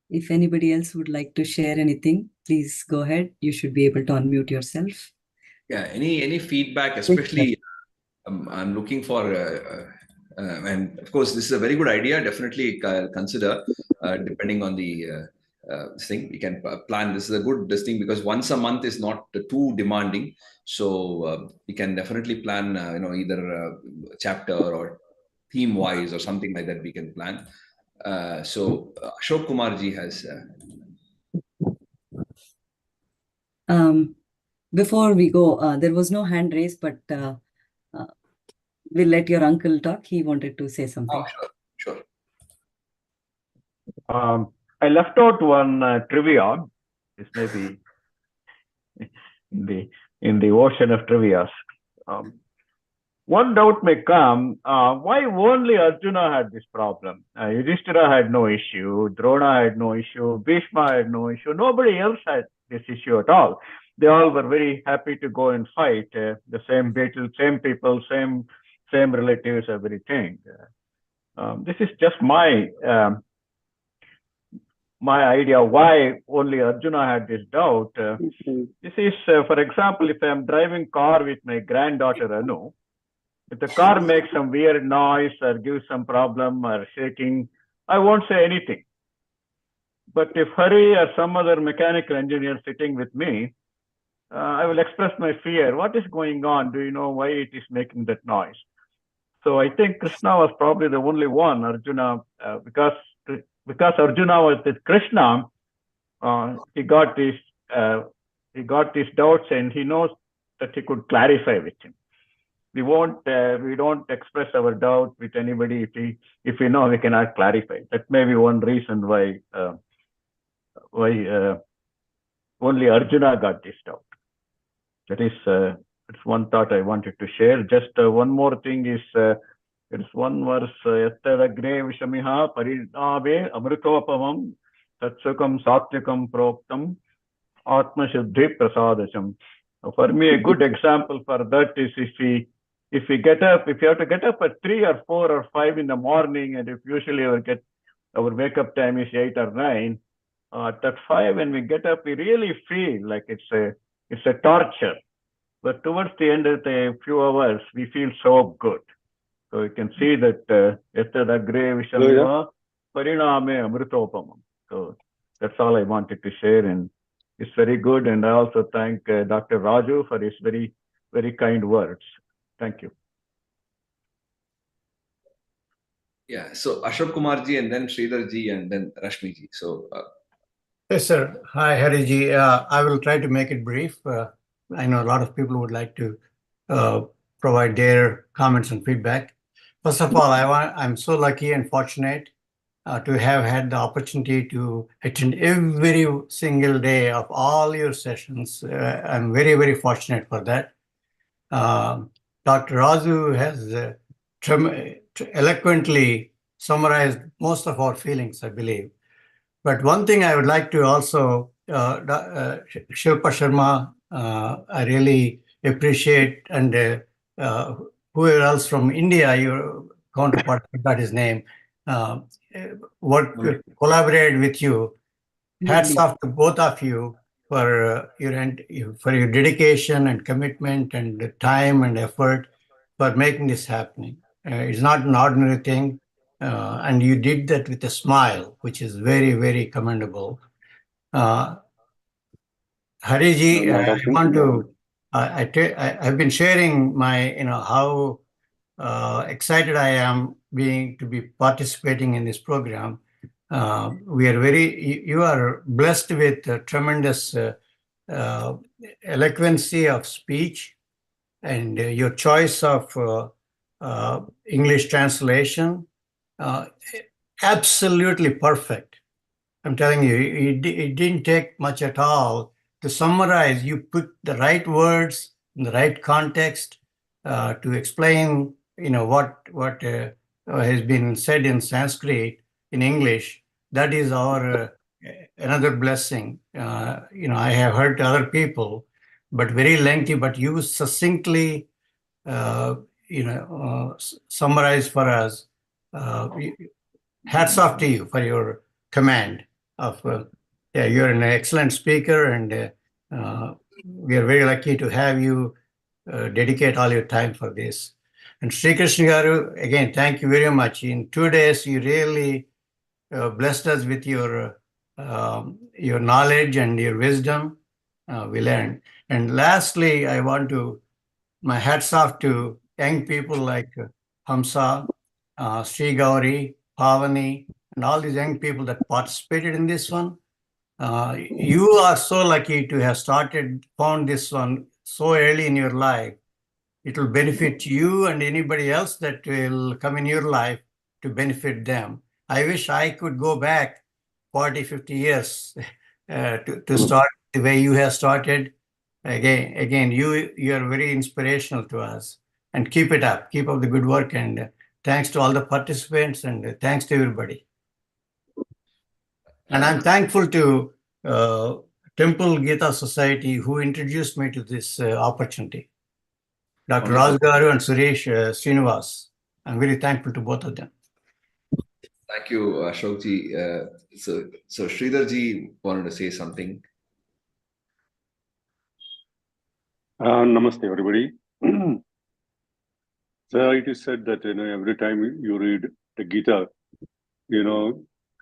If anybody else would like to share anything, please go ahead. You should be able to unmute yourself. Yeah, any feedback, especially I'm looking for, and of course, this is a very good idea. Definitely consider, depending on the thing. We can plan. This is a good this thing because once a month is not too demanding. So we can definitely plan, either chapter or theme wise or something like that. We can plan. So Ashok Kumar ji has. Before we go, there was no hand raised, but we'll let your uncle talk. He wanted to say something. Oh, sure. I left out one trivia. This may be in the ocean of trivias. One doubt may come, why only Arjuna had this problem? Yudhishthira had no issue, Drona had no issue, Bhishma had no issue, nobody else had this issue at all. They all were very happy to go and fight, the same battle, same people, same relatives, everything. This is just my idea why only Arjuna had this doubt. This is, for example, if I'm driving car with my granddaughter Anu, if the car makes some weird noise or gives some problem or shaking, I won't say anything. But if Hari or some other mechanical engineer sitting with me, I will express my fear. What is going on? Do you know why it is making that noise? So I think Krishna was probably the only one, Arjuna, because Arjuna was with Krishna, he got these doubts, and he knows that he could clarify with him. We don't express our doubt with anybody if we know we cannot clarify. That may be one reason why only Arjuna got this doubt. That is, it's one thought I wanted to share. Just one more thing is, it's one verse, Yattadagre Vishamiha Parinave Amritopamam Tatsukam Satyakam Proktam Atma Shuddhi Prasadacham. For me, a good example for that is if you have to get up at 3 or 4 or 5 in the morning, and if usually our wake up time is 8 or 9, at 5 when we get up, we really feel like it's a torture. But towards the end of the few hours, we feel so good. So you can see that Yattadagre Vishamiha Pariname Amritopamam. So that's all I wanted to share, and it's very good. And I also thank Dr. Raju for his very, very kind words. Thank you. Yeah. So Ashok Kumar ji, and then Sridhar ji, and then Rashmi ji. So. Yes, sir. Hi, Hari ji. I will try to make it brief. I know a lot of people would like to provide their comments and feedback. First of all, I'm so lucky and fortunate to have had the opportunity to attend every single day of all your sessions. I'm very, very fortunate for that. Dr. Raju has eloquently summarized most of our feelings, I believe. But one thing I would like to also, Shilpa Sharma, I really appreciate, and whoever else from India, your counterpart, I forgot his name, collaborated with you. Hats off to both of you for your dedication and commitment and time and effort for making this happening. It's not an ordinary thing. And you did that with a smile, which is very, very commendable. Hariji, I've been sharing my, how excited I am to be participating in this program. You are blessed with tremendous eloquency of speech, and your choice of English translation, absolutely perfect. I'm telling you, it didn't take much at all to summarize. You put the right words in the right context to explain, what has been said in Sanskrit in English. That is our another blessing. I have heard other people, but very lengthy. But you succinctly, summarize for us. Hats off to you for your command of. You're an excellent speaker, and we are very lucky to have you dedicate all your time for this. And Sri Krishna Garu, again, thank you very much. In 2 days, you really blessed us with your knowledge and your wisdom. We learned. And lastly, I want to, my hats off to young people like Hamsa, Sri Gauri, Pavani, and all these young people that participated in this one. You are so lucky to have found this one so early in your life. It will benefit you and anybody else that will come in your life to benefit them. I wish I could go back 40, 50 years to start the way you have started. Again, you are very inspirational to us. And keep it up. Keep up the good work. And thanks to all the participants and thanks to everybody. And I'm thankful to Temple Gita Society who introduced me to this opportunity. Dr. Wonderful. Rajgaru and Suresh Srinivas. I'm very thankful to both of them. Thank you, Ashokji. So Sridharji wanted to say something. Namaste, everybody. So it is said that every time you read the Gita,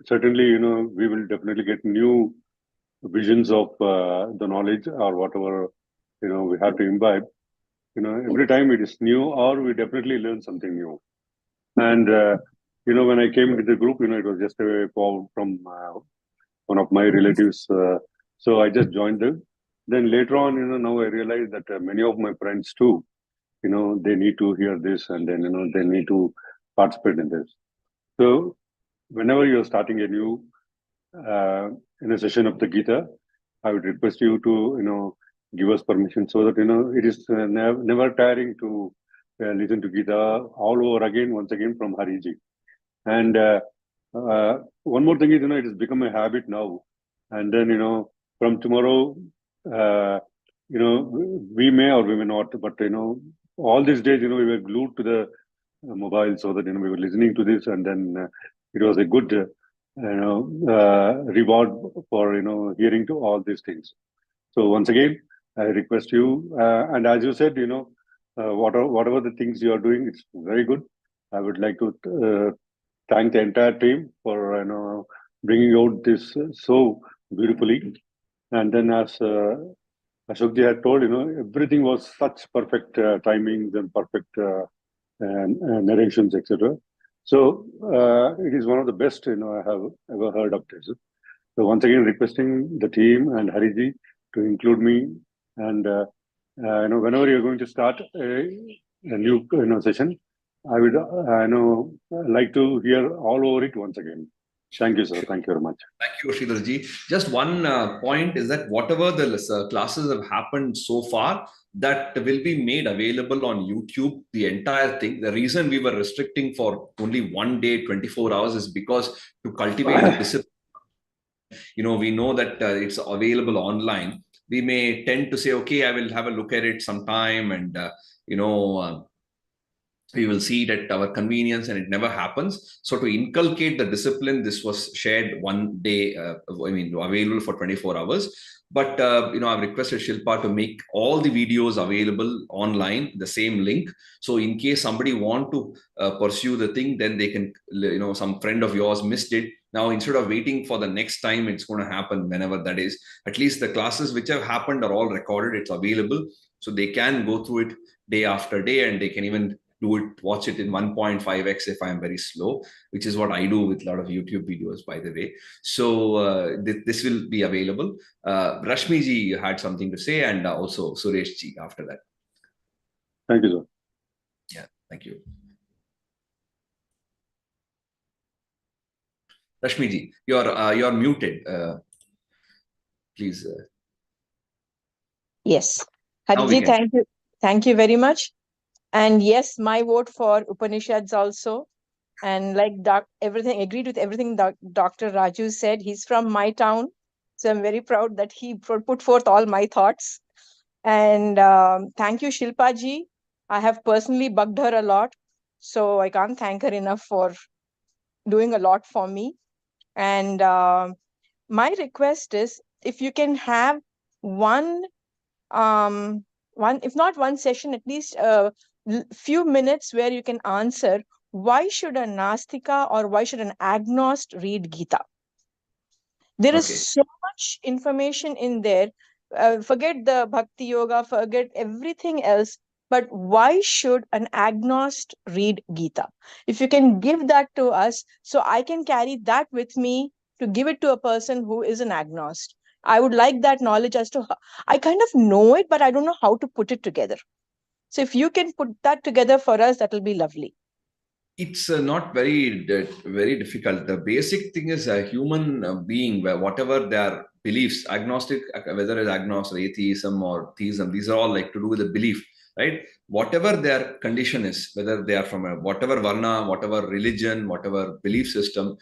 certainly we will definitely get new visions of the knowledge or whatever we have to imbibe. Every time it is new, or we definitely learn something new. And when I came into the group, it was just a call from one of my relatives. So I just joined them. Then later on, now I realized that many of my friends too, they need to hear this, and then they need to participate in this. So whenever you're starting a new in a session of the Gita, I would request you to give us permission so that it is never tiring to listen to Gita all over again, once again from Hariji. And one more thing is it has become a habit now. And then from tomorrow, we may or we may not, but all these days we were glued to the mobile, so that we were listening to this, and then it was a good reward for hearing to all these things. So once again, I request you, and as you said, whatever the things you are doing, it's very good. I would like to thank the entire team for bringing out this so beautifully. And then as Ashokji had told, everything was such perfect timings and perfect narrations, etc. So it is one of the best I have ever heard of this. So once again, requesting the team and Hariji to include me, and whenever you're going to start a new session, I would like to hear all over it once again. Thank you, sir. Thank you very much. Thank you, Sridharji. Just one point is that whatever the classes have happened so far, that will be made available on YouTube, the entire thing. The reason we were restricting for only 1 day, 24 hours is because to cultivate the discipline, we know that it's available online. We may tend to say, okay, I will have a look at it sometime, and we will see it at our convenience, and it never happens. So to inculcate the discipline, this was shared 1 day, available for 24 hours. But, I've requested Shilpa to make all the videos available online, the same link. So in case somebody want to pursue the thing, then they can, some friend of yours missed it. Now, instead of waiting for the next time, it's going to happen whenever that is. At least the classes which have happened are all recorded. It's available. So they can go through it day after day, and they can even watch it in 1.5x if I'm very slow, which is what I do with a lot of YouTube videos, by the way. So this will be available. Rashmi ji had something to say, and also Suresh ji after that. Thank you, sir. Yeah, thank you. Rashmi ji, you're muted. Please. Yes. Hariji, thank you very much. And yes, my vote for Upanishads also. And like agreed with everything Dr. Raju said. He's from my town. So I'm very proud that he put forth all my thoughts. And thank you, Shilpa ji. I have personally bugged her a lot. So I can't thank her enough for doing a lot for me. And my request is, if you can have if not one session, at least few minutes where you can answer why should a Nastika or why should an agnost read Gita? There is Okay. so much information in there. Forget the Bhakti Yoga, forget everything else. But why should an agnost read Gita? If you can give that to us, so I can carry that with me to give it to a person who is an agnost. I would like that knowledge as to how, I kind of know it, but I don't know how to put it together. So if you can put that together for us, that will be lovely. It's not very difficult. The basic thing is a human being, where whatever their beliefs, agnostic, whether it's agnostic, atheism or theism, these are all like to do with the belief, right? Whatever their condition is, whether they are from a whatever varna, whatever religion, whatever belief system,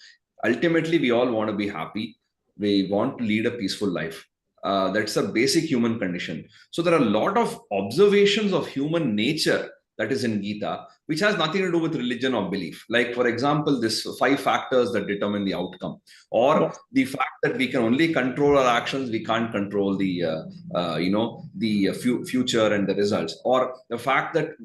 ultimately we all want to be happy. We want to lead a peaceful life. That's a basic human condition. So there are a lot of observations of human nature that is in Gita, which has nothing to do with religion or belief. Like, for example, this 5 factors that determine the outcome, or Yes. the fact that we can only control our actions, we can't control the, future and the results, or the fact that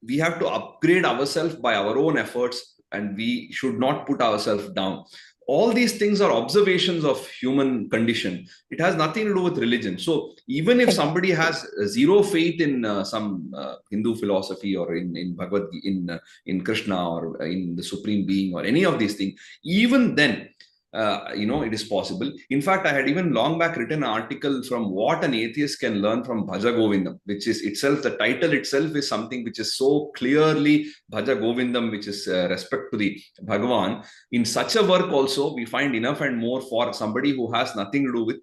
we have to upgrade ourselves by our own efforts and we should not put ourselves down. All these things are observations of human condition. It has nothing to do with religion. So even if somebody has zero faith in some Hindu philosophy or in Bhagavad Gita, in Krishna or in the Supreme Being or any of these things, even then, it is possible. In fact, I had even long back written an article from what an atheist can learn from Bhaja Govindam, which is itself, the title itself is something which is so clearly Bhaja Govindam, which is respect to the Bhagavan. In such a work also, we find enough and more for somebody who has nothing to do with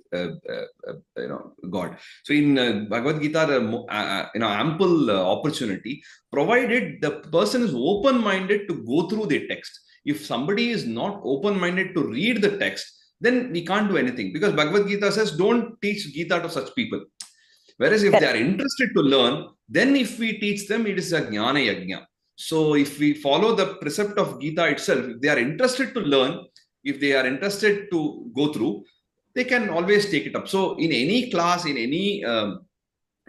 God. So in Bhagavad Gita, ample opportunity, provided the person is open-minded to go through the text. If somebody is not open-minded to read the text, then we can't do anything, because Bhagavad Gita says don't teach Gita to such people. Whereas if they are interested to learn, then if we teach them, it is a jnana yajna. So if we follow the precept of Gita itself, if they are interested to learn, if they are interested to go through, they can always take it up. So in any class, in any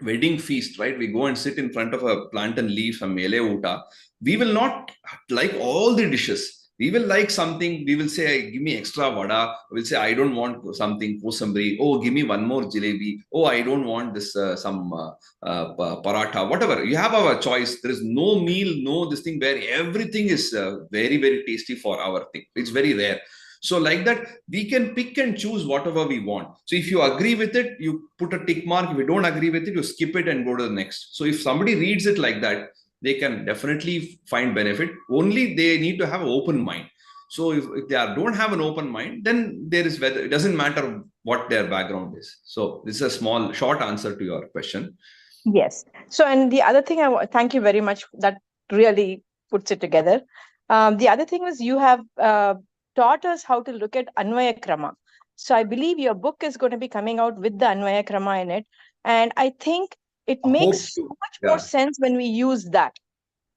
wedding feast, right, we go and sit in front of a plantain leaf, a mele uta. We will not like all the dishes. We will like something. We will say, give me extra vada. We'll say, I don't want something kosambri. Oh, give me one more jalebi. Oh, I don't want this paratha. Whatever. You have our choice. There is no meal, no this thing where everything is very, very tasty for our thing. It's very rare. So like that, we can pick and choose whatever we want. So if you agree with it, you put a tick mark. If you don't agree with it, you skip it and go to the next. So if somebody reads it like that, they can definitely find benefit. Only they need to have an open mind. So if they don't have an open mind, then there is whether it doesn't matter what their background is. So this is a small, short answer to your question. Yes. So, and the other thing, thank you very much. That really puts it together. The other thing was you have taught us how to look at Anvaya Krama. So I believe your book is going to be coming out with the Anvaya Krama in it. And I think it makes so much more sense when we use that.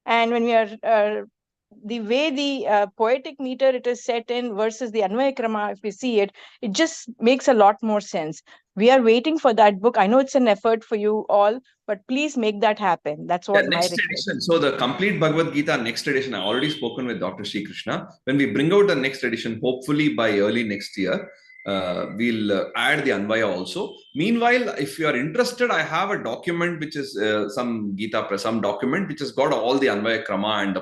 And when we are, the way the poetic meter it is set in versus the Anvaya Krama, if we see it, it just makes a lot more sense. We are waiting for that book. I know it's an effort for you all, but please make that happen. That's what my next request. edition. So the complete Bhagavad Gita next edition, I already spoken with Dr. Sri Krishna. When we bring out the next edition, hopefully by early next year, we'll add the Anvaya also. Meanwhile, if you are interested, I have a document which is some document which has got all the Anvaya Krama and the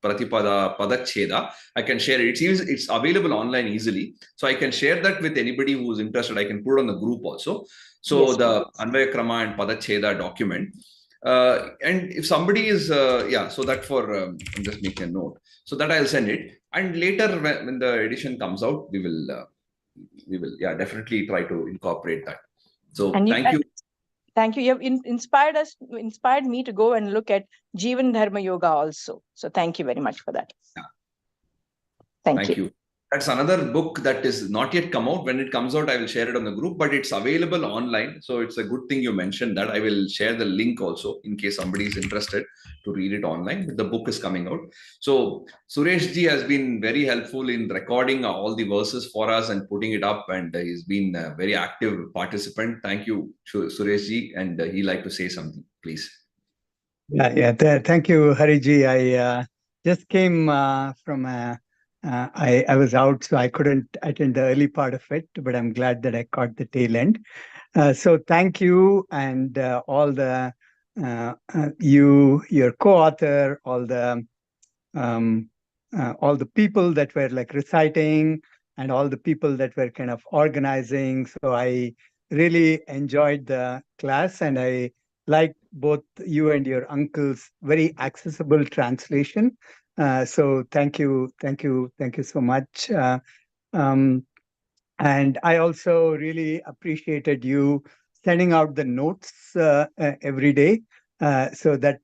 Pratipada Padacheda. I can share it. It's available online easily. So I can share that with anybody who is interested. I can put it on the group also. So Yes, the Anvaya Krama and Padacheda document. And if somebody is, so that for, I'm just making a note. So that I'll send it. And later when the edition comes out, we will definitely try to incorporate that. So thank you. Thank you. You have inspired me to go and look at Jivan Dharma Yoga also. So thank you very much for that. Yeah. Thank you. That's another book that is not yet come out. When it comes out, I will share it on the group, but it's available online. So it's a good thing you mentioned that. I will share the link also in case somebody is interested to read it online. The book is coming out. So Suresh ji has been very helpful in recording all the verses for us and putting it up. And he's been a very active participant. Thank you, Suresh ji. And he'd like to say something, please. Thank you, Hariji. I just came from I was out, so I couldn't attend the early part of it, but I'm glad that I caught the tail end. So thank you, and your co-author, all the people that were like reciting, and all the people that were kind of organizing. So I really enjoyed the class, and I liked both you and your uncle's very accessible translation. So thank you, thank you so much. Um, and I also really appreciated you sending out the notes every day. So that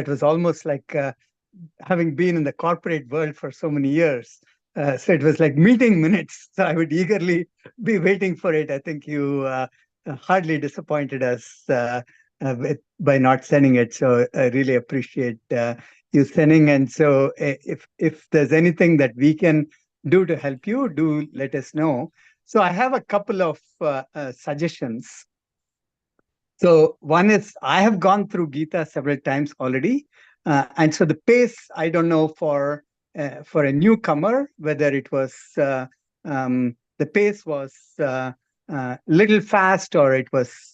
was almost like having been in the corporate world for so many years. So it was like meeting minutes. So I would eagerly be waiting for it. I think you hardly disappointed us by not sending it. So I really appreciate you sending. And so if there's anything that we can do to help you, do let us know. So I have a couple of suggestions. So one is I have gone through Gita several times already, and so the pace I don't know for a newcomer whether it was the pace was little fast or it was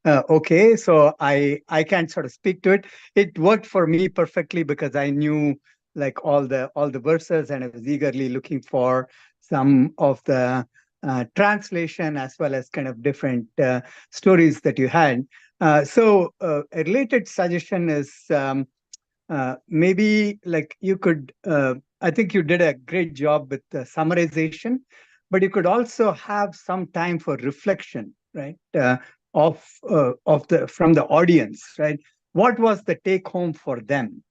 okay. So I can sort of speak to it. It worked for me perfectly because I knew like all the verses, and I was eagerly looking for some of the translation as well as kind of different stories that you had. So a related suggestion is maybe like you could, I think you did a great job with the summarization, but you could also have some time for reflection, right? From the audience, right? What was the take home for them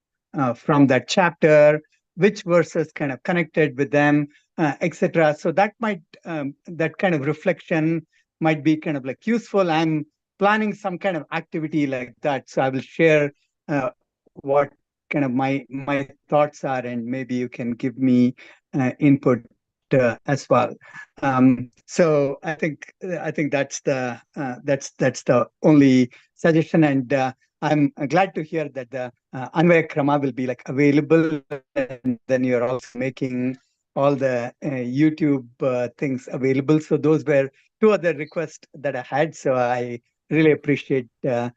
from that chapter? Which verses kind of connected with them, etc. So that that kind of reflection might be kind of like useful. I'm planning some kind of activity like that, so I will share what kind of my thoughts are, and maybe you can give me input as well. So I think that's the only suggestion, and I'm glad to hear that the Anvaya Krama will be like available, and then you're also making all the YouTube things available. So those were two other requests that I had. So I really appreciate that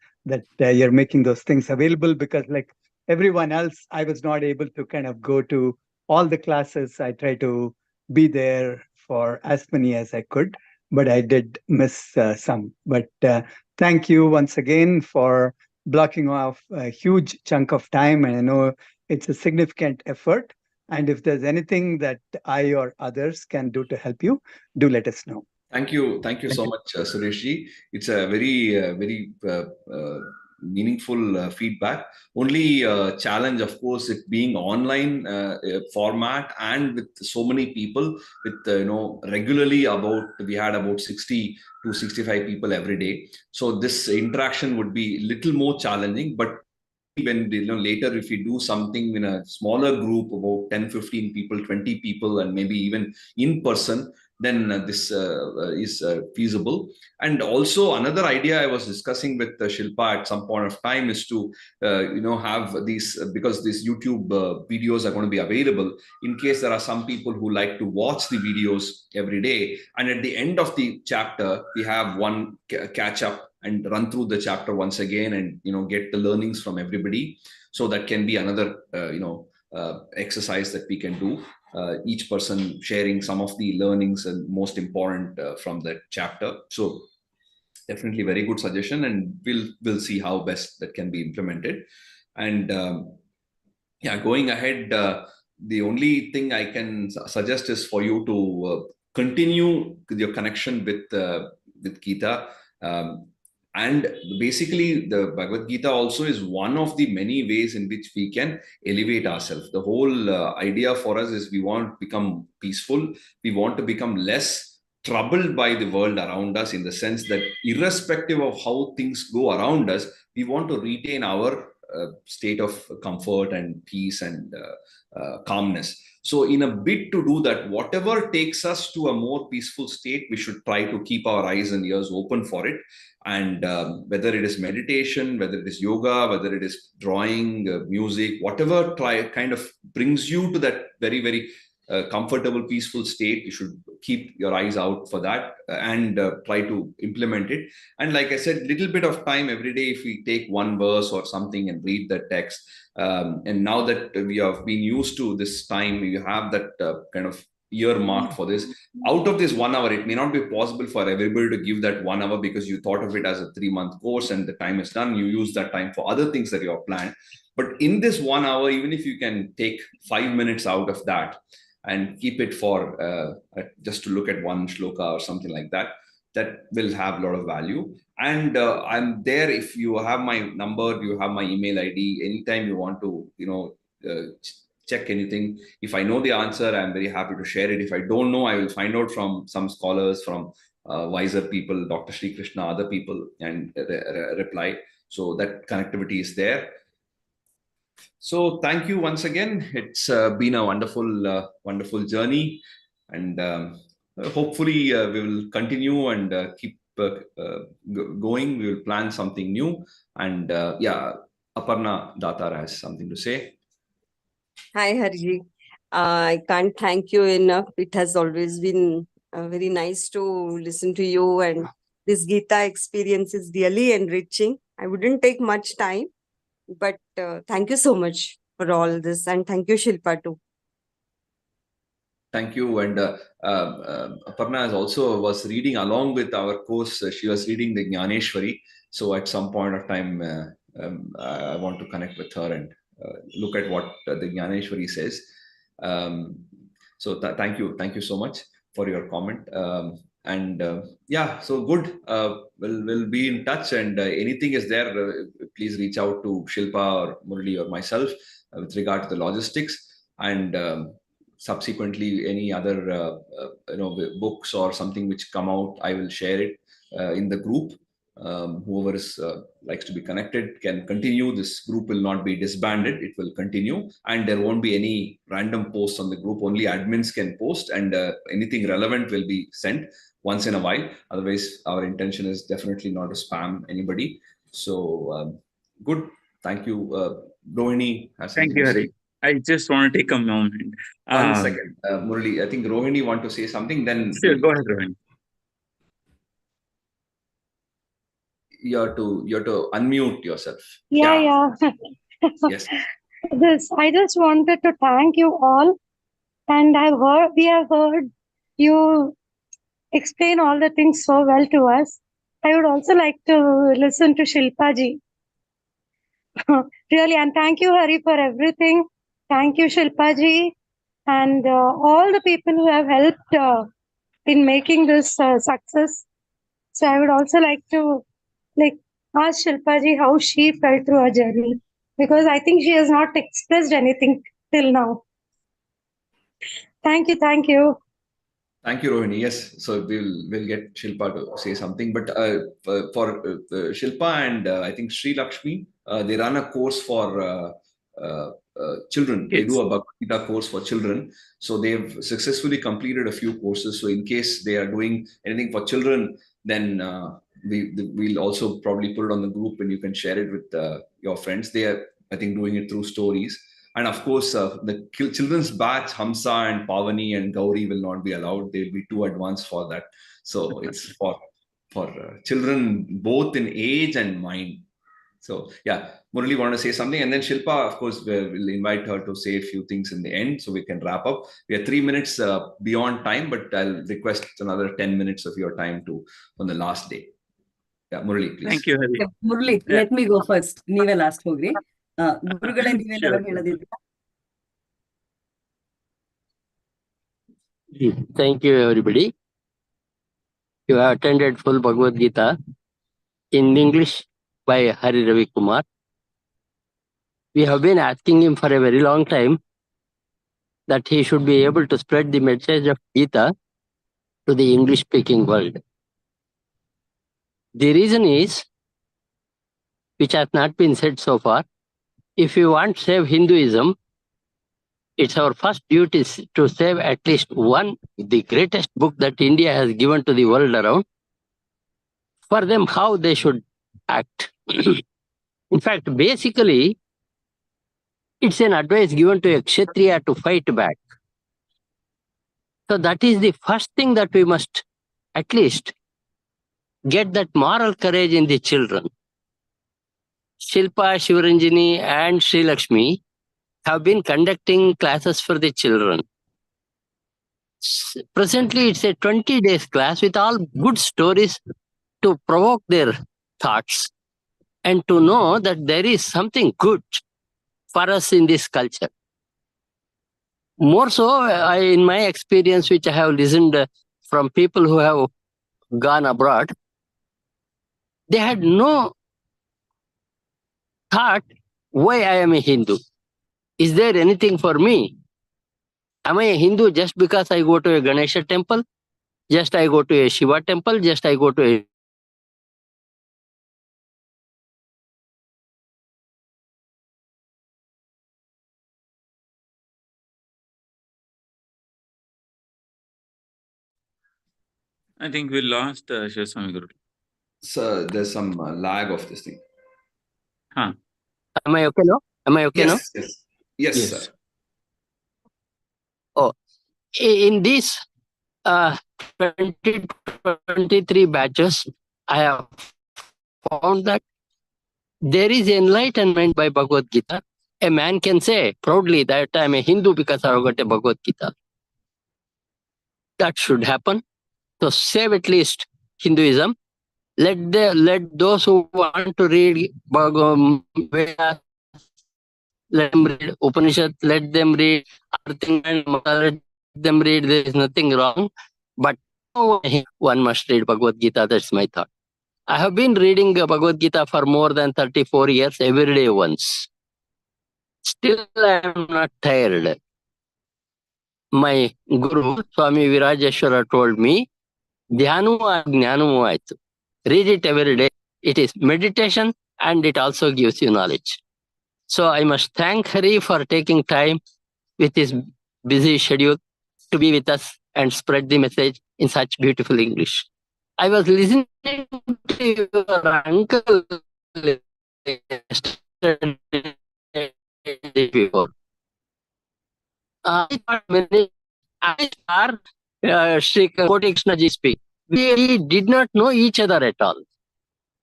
you're making those things available, because like everyone else, I was not able to kind of go to all the classes. I try to be there for as many as I could, but I did miss some. But thank you once again for blocking off a huge chunk of time. And I know it's a significant effort. And if there's anything that I or others can do to help you, do let us know. Thank you so much, Sureshji. It's a very meaningful feedback. Only challenge, of course, it being online format and with so many people, with regularly we had about 60 to 65 people every day. So this interaction would be little more challenging, but when later if we do something in a smaller group, about 10-15 people, 20 people, and maybe even in person, then this is feasible. And also another idea I was discussing with Shilpa at some point of time is to have these, because these YouTube videos are going to be available in case there are some people who like to watch the videos every day, and at the end of the chapter we have one catch up and run through the chapter once again, and get the learnings from everybody. So that can be another exercise that we can do, each person sharing some of the learnings and most important from that chapter. So definitely very good suggestion, and we'll see how best that can be implemented. And going ahead, the only thing I can suggest is for you to continue your connection with Gita. And basically, the Bhagavad Gita also is one of the many ways in which we can elevate ourselves. The whole idea for us is we want to become peaceful. We want to become less troubled by the world around us, in the sense that irrespective of how things go around us, we want to retain our state of comfort and peace and calmness. So in a bid to do that, whatever takes us to a more peaceful state, we should try to keep our eyes and ears open for it. And whether it is meditation, whether it is yoga, whether it is drawing, music, whatever kind of brings you to that very, very comfortable, peaceful state, you should keep your eyes out for that and try to implement it. And like I said, little bit of time every day, if we take one verse or something and read the text. And now that we have been used to this time, you have that kind of earmarked for this. Out of this 1 hour, it may not be possible for everybody to give that 1 hour because you thought of it as a 3-month course and the time is done. You use that time for other things that you have planned. But in this 1 hour, even if you can take 5 minutes out of that and keep it for just to look at one shloka or something like that, that will have a lot of value. And I'm there. If you have my number, you have my email ID. Anytime you want to, check anything. If I know the answer, I'm very happy to share it. If I don't know, I will find out from some scholars, from wiser people, Dr. Sri Krishna, other people, and reply. So that connectivity is there. So thank you once again. It's been a wonderful, wonderful journey, and hopefully we will continue and keep going. We will plan something new, and yeah, Aparna Datar has something to say. Hi, Harji. I can't thank you enough. It has always been very nice to listen to you, and this Gita experience is really enriching. I wouldn't take much time, but thank you so much for all this, and thank you, Shilpa, too. Thank you. And Aparna also was reading along with our course. She was reading the Jnaneshwari. So at some point of time, I want to connect with her and look at what the Jnaneshwari says. So thank you so much for your comment. And yeah, so good. We'll be in touch, and anything is there, please reach out to Shilpa or Murali or myself with regard to the logistics. And subsequently, any other books or something which come out, I will share it in the group. Whoever likes to be connected can continue. This group will not be disbanded. It will continue, and there won't be any random posts on the group. Only admins can post, and anything relevant will be sent once in a while. Otherwise, our intention is definitely not to spam anybody. So good. Thank you. Rohini has something Thank you, to say. Hari. I just want to take a moment. 1 second, Murali. I think Rohini want to say something. Then Sure, go ahead, Rohan. you have to unmute yourself. Yeah. Yes. I just wanted to thank you all, and we have heard you explain all the things so well to us. I would also like to listen to Shilpa ji. Really, and thank you, Hari, for everything. Thank you, Shilpa ji, and all the people who have helped in making this success. So I would also like to ask Shilpa ji how she felt through her journey, because I think she has not expressed anything till now. Thank you. Thank you, Rohini. Yes, so we'll get Shilpa to say something. But for Shilpa and I think Sri Lakshmi, they run a course for children. They do a Bhagavad Gita course for children. So they've successfully completed a few courses. So in case they are doing anything for children, then we'll also probably put it on the group, and you can share it with your friends. They are, I think, doing it through stories. And of course, the children's batch, Hamsa and Pavani and Gauri, will not be allowed. They'll be too advanced for that. So it's for children, both in age and mind. So yeah, Murali want to say something, and then Shilpa, of course, we'll invite her to say a few things in the end, so we can wrap up. We are 3 minutes beyond time, but I'll request another 10 minutes of your time on the last day. Yeah, Murali, please. Thank you, Hari. Murali, let me go first. ನೀವೇ last ಹೋಗ್ರಿ. ಗುರುಗಳೇ ನೀವೇನಾದ್ರು ಹೇಳೋದಿಲ್ಲ? Thank you, everybody. You have attended full Bhagavad Gita in English by Hari Ravi Kumar. We have been asking him for a very long time that he should be able to spread the message of Gita to the English-speaking world. The reason is, which has not been said so far, if you want to save Hinduism, it's our first duty to save at least one, the greatest book that India has given to the world around, for them how they should act. In fact, basically, it's an advice given to a Kshatriya to fight back. So that is the first thing that we must at least get that moral courage in the children. Shilpa, Shivaranjani and Sri Lakshmi have been conducting classes for the children. Presently, it's a 20 days class with all good stories to provoke their thoughts and to know that there is something good for us in this culture. More so, in my experience, which I have listened from people who have gone abroad, they had no thought, why I am a Hindu? Is there anything for me? Am I a Hindu just because I go to a Ganesha temple? Just I go to a Shiva temple? Just I go to a... I think we lost Shivaswami Guru. So there's some lag of this thing. Huh. Am I okay now? Am I okay now? Yes, sir. Oh, in these 2023 batches, I have found that there is enlightenment by Bhagavad Gita. A man can say proudly that I am a Hindu because I have got a Bhagavad Gita. That should happen. To save at least Hinduism, let those who want to read Vedas, let them read Upanishad, let them read Arthing and let them read. There is nothing wrong. But one must read Bhagavad Gita. That's my thought. I have been reading Bhagavad Gita for more than 34 years, every day once. Still, I am not tired. My Guru, Swami Virajeshwara, told me, Dhyanu Jnanamu Aitu. Read it every day. It is meditation and it also gives you knowledge. So I must thank Hari for taking time with his busy schedule to be with us and spread the message in such beautiful English. I was listening to your uncle yesterday before. I thought many Sri Koti Krishnaji speak. We did not know each other at all.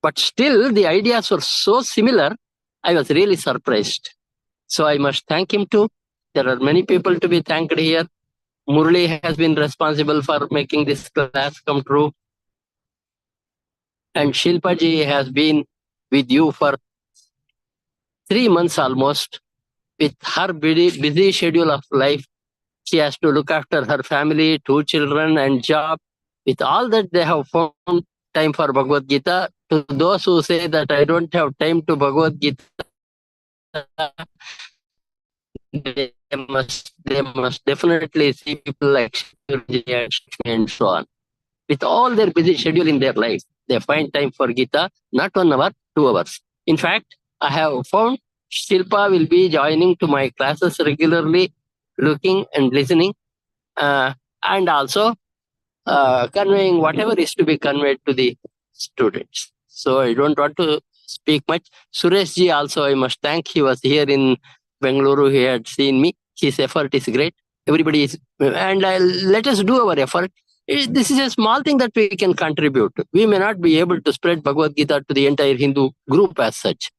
But still, the ideas were so similar, I was really surprised. So I must thank him too. There are many people to be thanked here. Murli has been responsible for making this class come true. And Shilpa ji has been with you for 3 months almost. With her busy schedule of life, she has to look after her family, 2 children and job. With all that, they have found time for Bhagavad Gita. To those who say that I don't have time to Bhagavad Gita, they must definitely see people like Shivaji and so on. With all their busy schedule in their life, they find time for Gita, not 1 hour, 2 hours. In fact, I have found Shilpa will be joining to my classes regularly, looking and listening, and also conveying whatever is to be conveyed to the students. So I don't want to speak much. Suresh ji also I must thank. He was here in Bengaluru. He had seen me. His effort is great. Everybody is, and let us do our effort. This is a small thing that we can contribute. We may not be able to spread Bhagavad Gita to the entire Hindu group as such,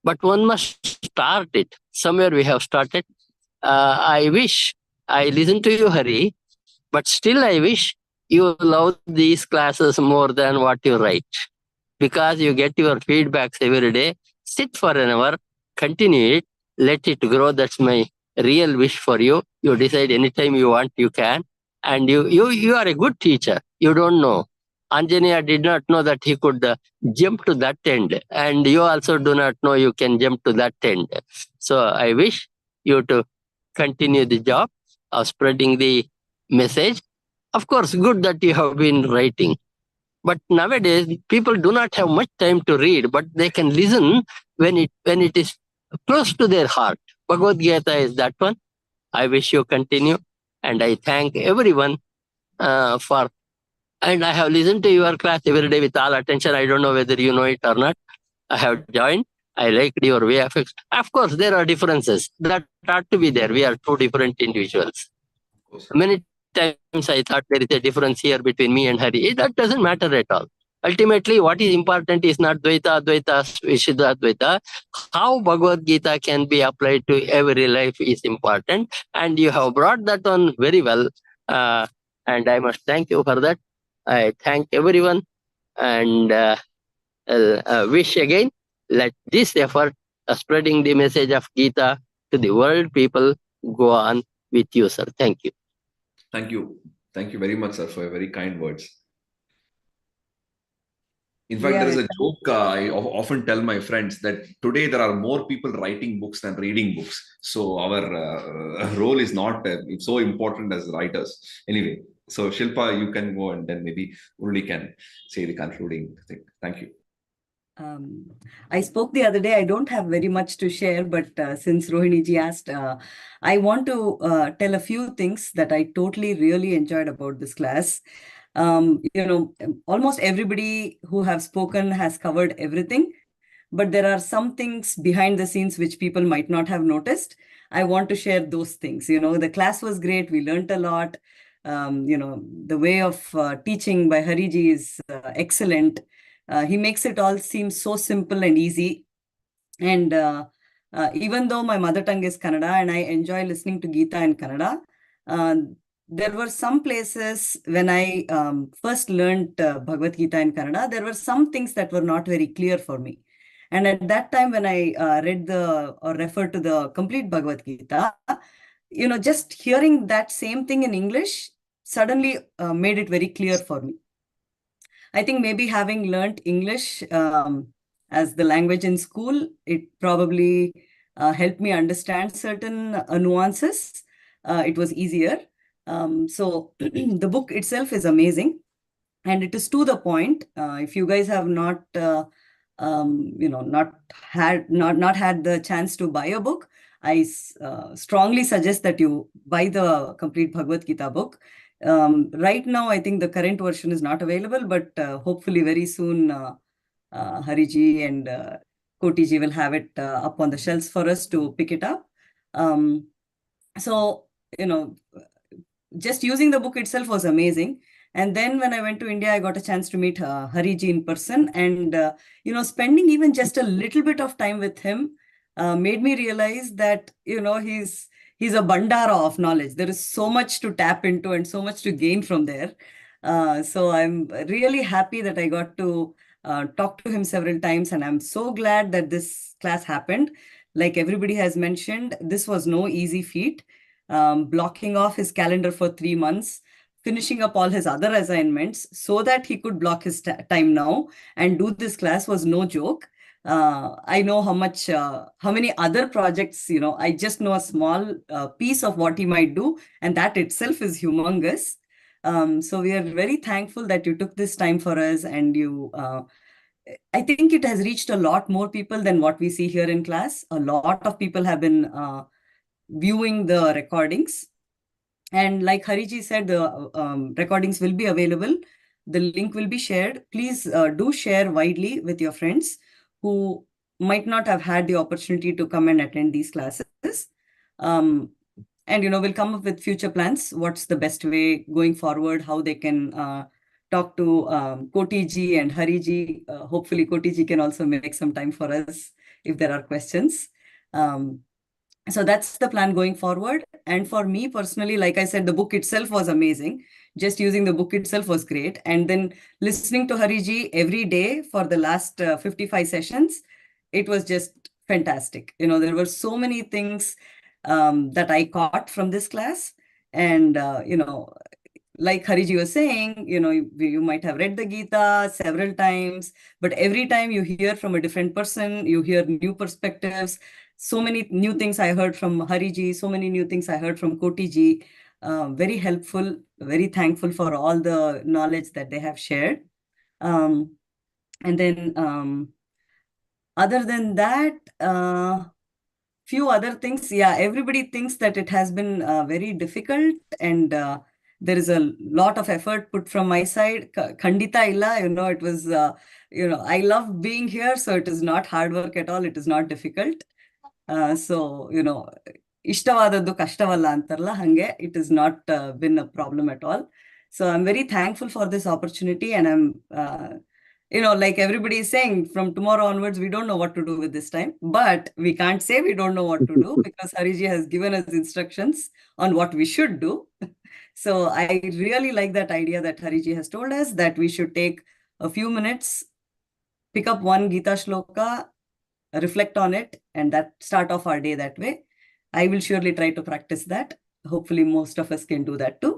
but one must start it. Somewhere we have started. I wish I listen to you, Hari, but still I wish you love these classes more than what you write, because you get your feedbacks every day. Sit for an hour, continue it, let it grow. That's my real wish for you. You decide anytime you want, you can. And you are a good teacher. You don't know. Anjaneya did not know that he could jump to that end. And you also do not know you can jump to that end. So I wish you to continue the job of spreading the message. Of course, good that you have been writing. But nowadays, people do not have much time to read, but they can listen when it is close to their heart. Bhagavad Gita is that one. I wish you continue. And I thank everyone for, and I have listened to your class every day with all attention. I don't know whether you know it or not. I have joined. I liked your way of it. Of course, there are differences that ought to be there. We are two different individuals. Many times I thought there is a difference here between me and Hari. That doesn't matter at all. Ultimately, what is important is not Dvaita, Advaita, Vishuddha, Advaita. How Bhagavad Gita can be applied to every life is important. And you have brought that on very well. And I must thank you for that. I thank everyone and wish again, let this effort of spreading the message of Gita to the world people go on with you, sir. Thank you. Thank you. Thank you very much, sir, for your very kind words. In fact, there is a joke I often tell my friends that today there are more people writing books than reading books. So our role is not so important as writers. Anyway, so Shilpa, you can go and then maybe Urli can say the concluding thing. Thank you. I spoke the other day. I don't have very much to share, but since Rohini ji asked, I want to tell a few things that I totally really enjoyed about this class. Almost everybody who have spoken has covered everything, but there are some things behind the scenes which people might not have noticed. I want to share those things. The class was great. We learned a lot. The way of teaching by Hariji is excellent. He makes it all seem so simple and easy. And even though my mother tongue is Kannada and I enjoy listening to Gita in Kannada, there were some places when I first learned Bhagavad Gita in Kannada, there were some things that were not very clear for me. And at that time, when I read or referred to the complete Bhagavad Gita, just hearing that same thing in English suddenly made it very clear for me. I think maybe having learned English as the language in school, it probably helped me understand certain nuances. It was easier. So the book itself is amazing, and it is to the point. If you guys have not had the chance to buy a book, I strongly suggest that you buy the complete Bhagavad Gita book. Right now, I think the current version is not available, but hopefully very soon Hariji and Kotiji will have it up on the shelves for us to pick it up. So, just using the book itself was amazing. And then when I went to India, I got a chance to meet Hariji in person. And, spending even just a little bit of time with him made me realize that, he's a bandara of knowledge. There is so much to tap into and so much to gain from there. So I'm really happy that I got to talk to him several times. And I'm so glad that this class happened. Like everybody has mentioned, this was no easy feat. Blocking off his calendar for 3 months, finishing up all his other assignments so that he could block his time now and do this class was no joke. I know how many other projects, I just know a small piece of what he might do, and that itself is humongous. So we are very thankful that you took this time for us, and I think it has reached a lot more people than what we see here in class. A lot of people have been viewing the recordings. And like Hariji said, the recordings will be available. The link will be shared. Please do share widely with your friends who might not have had the opportunity to come and attend these classes. And, we'll come up with future plans. What's the best way going forward, how they can talk to Kotiji and Hariji. Hopefully, Kotiji can also make some time for us if there are questions. So that's the plan going forward. And for me personally, like I said, the book itself was amazing. Just using the book itself was great. And then listening to Hariji every day for the last 55 sessions, it was just fantastic. There were so many things that I caught from this class. And, like Hariji was saying, you might have read the Gita several times, but every time you hear from a different person, you hear new perspectives. So many new things I heard from Hariji, so many new things I heard from Kotiji. Very helpful, very thankful for all the knowledge that they have shared. And then other than that, few other things. Yeah, everybody thinks that it has been very difficult, and there is a lot of effort put from my side. Khandita illa, it was, I love being here, so it is not hard work at all. It is not difficult. So, ಇಷ್ಟವಾದದ್ದು ಕಷ್ಟವಲ್ಲ ಅಂತಾರಲ್ಲ ಹಂಗೆ, it has not been a problem at all. So I'm very thankful for this opportunity, and I'm like everybody is saying, from tomorrow onwards we don't know what to do with this time, but we can't say we don't know what to do because Hariji has given us instructions on what we should do. So I really like that idea that Hariji has told us, that we should take a few minutes, pick up one Gita Shloka, reflect on it, and that start off our day that way. I will surely try to practice that. Hopefully most of us can do that too.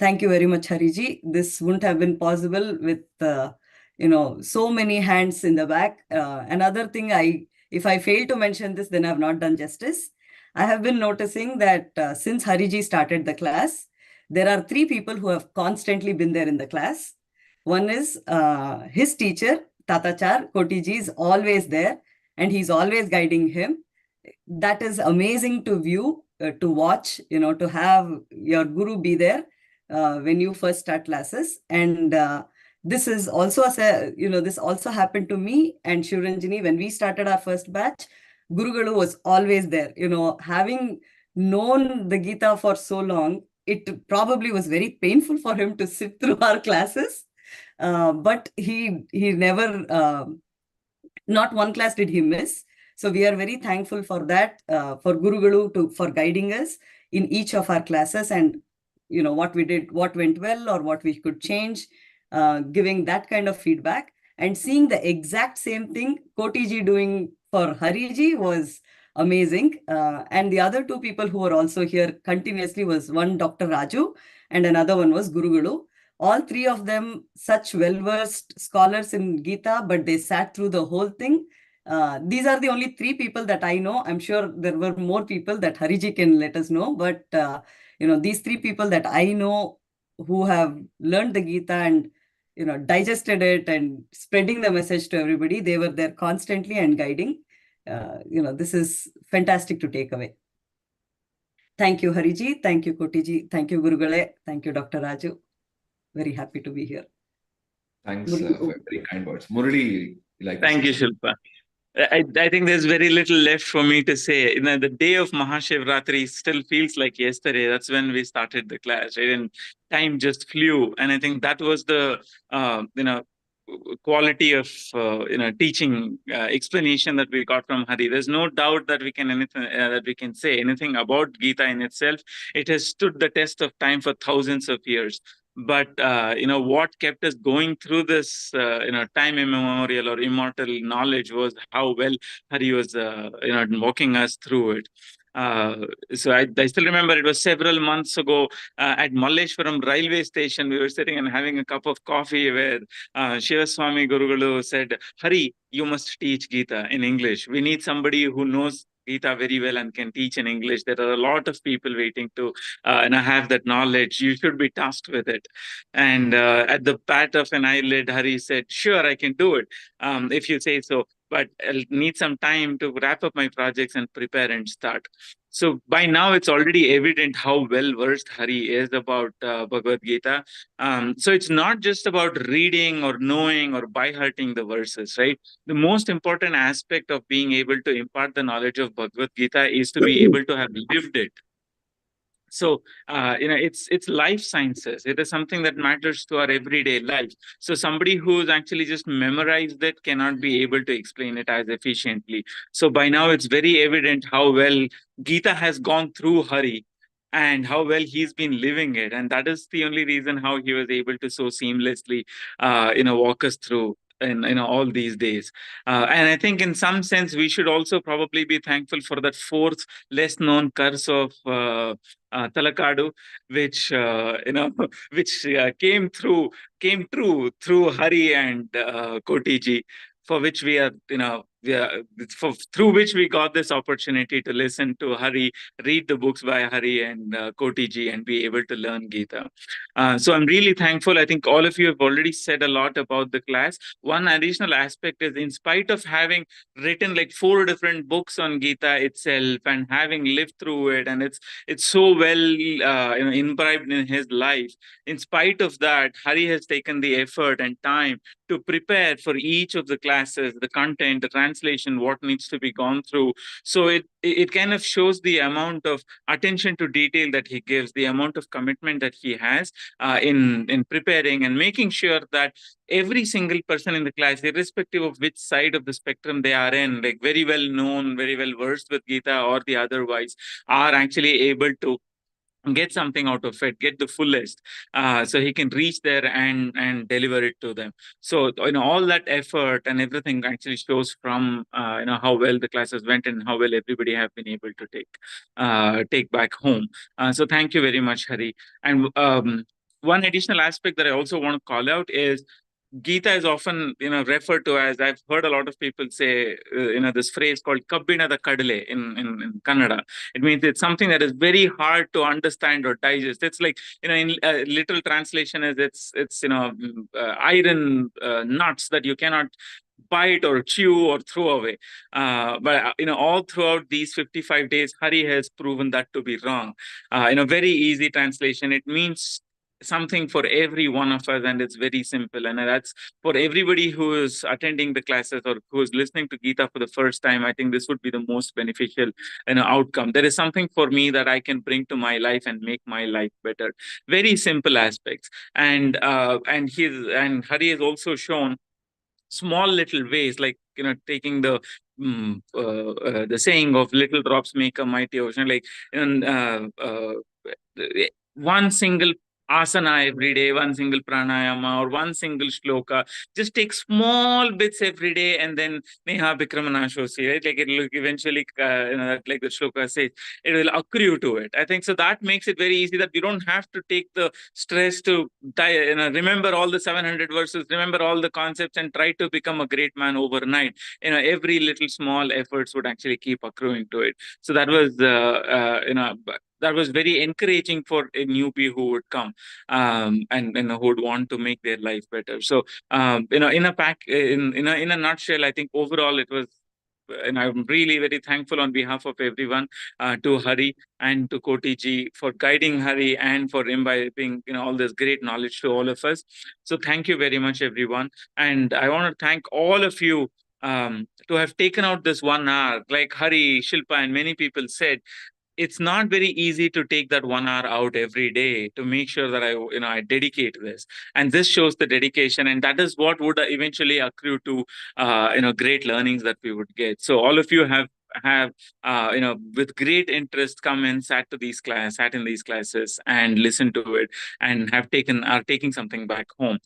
Thank you very much, Hariji. This wouldn't have been possible with so many hands in the back. Another thing, if I fail to mention this, then I've not done justice. I have been noticing that since Hariji started the class, there are 3 people who have constantly been there in the class. One is his teacher, Tatachar Kotiji, is always there, and he's always guiding him. That is amazing to view, to watch, to have your guru be there when you first start classes. And this is also, this also happened to me and Shivaranjani when we started our first batch. Gurugalu was always there. Having known the Gita for so long, it probably was very painful for him to sit through our classes. But he never, not one class did he miss. So we are very thankful for that, for Gurugalu for guiding us in each of our classes, and what we did, what went well or what we could change, giving that kind of feedback, and seeing the exact same thing Kotiji doing for Hariji was amazing. And the other 2 people who were also here continuously was one Dr. Raju and another one was Gurugalu. All 3 of them such well-versed scholars in Gita, but they sat through the whole thing. These are the only 3 people that I know. I'm sure there were more people that Hariji can let us know, but these 3 people that I know who have learned the Gita and digested it and spreading the message to everybody, they were there constantly and guiding. This is fantastic to take away. Thank you, Hariji. Thank you, Kotiji. Thank you, Gurugale. Thank you, Dr. Raju. Very happy to be here. Thanks for very kind words. Murali, Thank you, Shilpa. I think there's very little left for me to say. The day of Mahashivratri still feels like yesterday. That's when we started the class, right? And time just flew. And I think that was the quality of teaching explanation that we got from Hari. There's no doubt that we can say anything about Gita in itself. It has stood the test of time for thousands of years. But what kept us going through this time immemorial or immortal knowledge was how well Hari was walking us through it. So I still remember it was several months ago at Malleshwaram railway station. We were sitting and having a cup of coffee where Shivaswami Gurugalu said, Hari, you must teach Gita in English. We need somebody who knows Gita very well and can teach in English. There are a lot of people waiting to have that knowledge. You should be tasked with it. And at the pat of an eyelid, Hari said, sure, I can do it if you say so. But I'll need some time to wrap up my projects and prepare and start. So by now, it's already evident how well-versed Hari is about Bhagavad Gita. So it's not just about reading or knowing or by-hearting the verses, right? The most important aspect of being able to impart the knowledge of Bhagavad Gita is to be able to have lived it. So, it's life sciences. It is something that matters to our everyday life. So somebody who's actually just memorized it cannot be able to explain it as efficiently. So by now, it's very evident how well Gita has gone through Hari and how well he's been living it. And that is the only reason how he was able to so seamlessly, walk us through in all these days. And I think in some sense, we should also probably be thankful for that 4th less known curse of Talakadu, which came true through Hari and Kotiji, for which we are through which we got this opportunity to listen to Hari, read the books by Hari and Koti ji, and be able to learn Gita. So I'm really thankful. I think all of you have already said a lot about the class. One additional aspect is, in spite of having written like 4 different books on Gita itself and having lived through it, and it's so well imbibed in his life, in spite of that, Hari has taken the effort and time to prepare for each of the classes, the content, the translation, what needs to be gone through. So it kind of shows the amount of attention to detail that he gives, the amount of commitment that he has in preparing and making sure that every single person in the class, irrespective of which side of the spectrum they are in, like very well known, very well versed with Gita or the otherwise, are actually able to get something out of it, get the fullest, so he can reach there and deliver it to them. So all that effort and everything actually shows from how well the classes went and how well everybody have been able to take back home. So thank you very much, Hari. And one additional aspect that I also want to call out is Gita is often, referred to as, I've heard a lot of people say, this phrase called Kabbinada Kadale in Kannada. It means it's something that is very hard to understand or digest. It's like, in literal translation is it's iron nuts that you cannot bite or chew or throw away. But all throughout these 55 days, Hari has proven that to be wrong. In a very easy translation, it means something for every one of us, and it's very simple, and that's for everybody who is attending the classes or who is listening to Gita for the first time. I think this would be the most beneficial outcome. There is something for me that I can bring to my life and make my life better. Very simple aspects, and Hari has also shown small little ways, like taking the saying of little drops make a mighty ocean, like one single asana every day, one single pranayama or one single shloka. Just take small bits every day, and then neha bikramanashosi, right? Like it will eventually, like the shloka says, it will accrue to it. I think so. That makes it very easy that you don't have to take the stress to remember all the 700 verses, remember all the concepts, and try to become a great man overnight. Every little small efforts would actually keep accruing to it. So that was that was very encouraging for a newbie who would come and who would want to make their life better. So in a nutshell, I think overall it was, and I'm really very thankful on behalf of everyone to Hari and to Koti ji for guiding Hari and for imbibing all this great knowledge to all of us. So thank you very much, everyone, and I want to thank all of you to have taken out this 1 hour. Like Hari, Shilpa, and many people said, it's not very easy to take that 1 hour out every day to make sure that I dedicate this, and this shows the dedication, and that is what would eventually accrue to great learnings that we would get. So all of you have with great interest come and sat in these classes and listened to it and are taking something back home.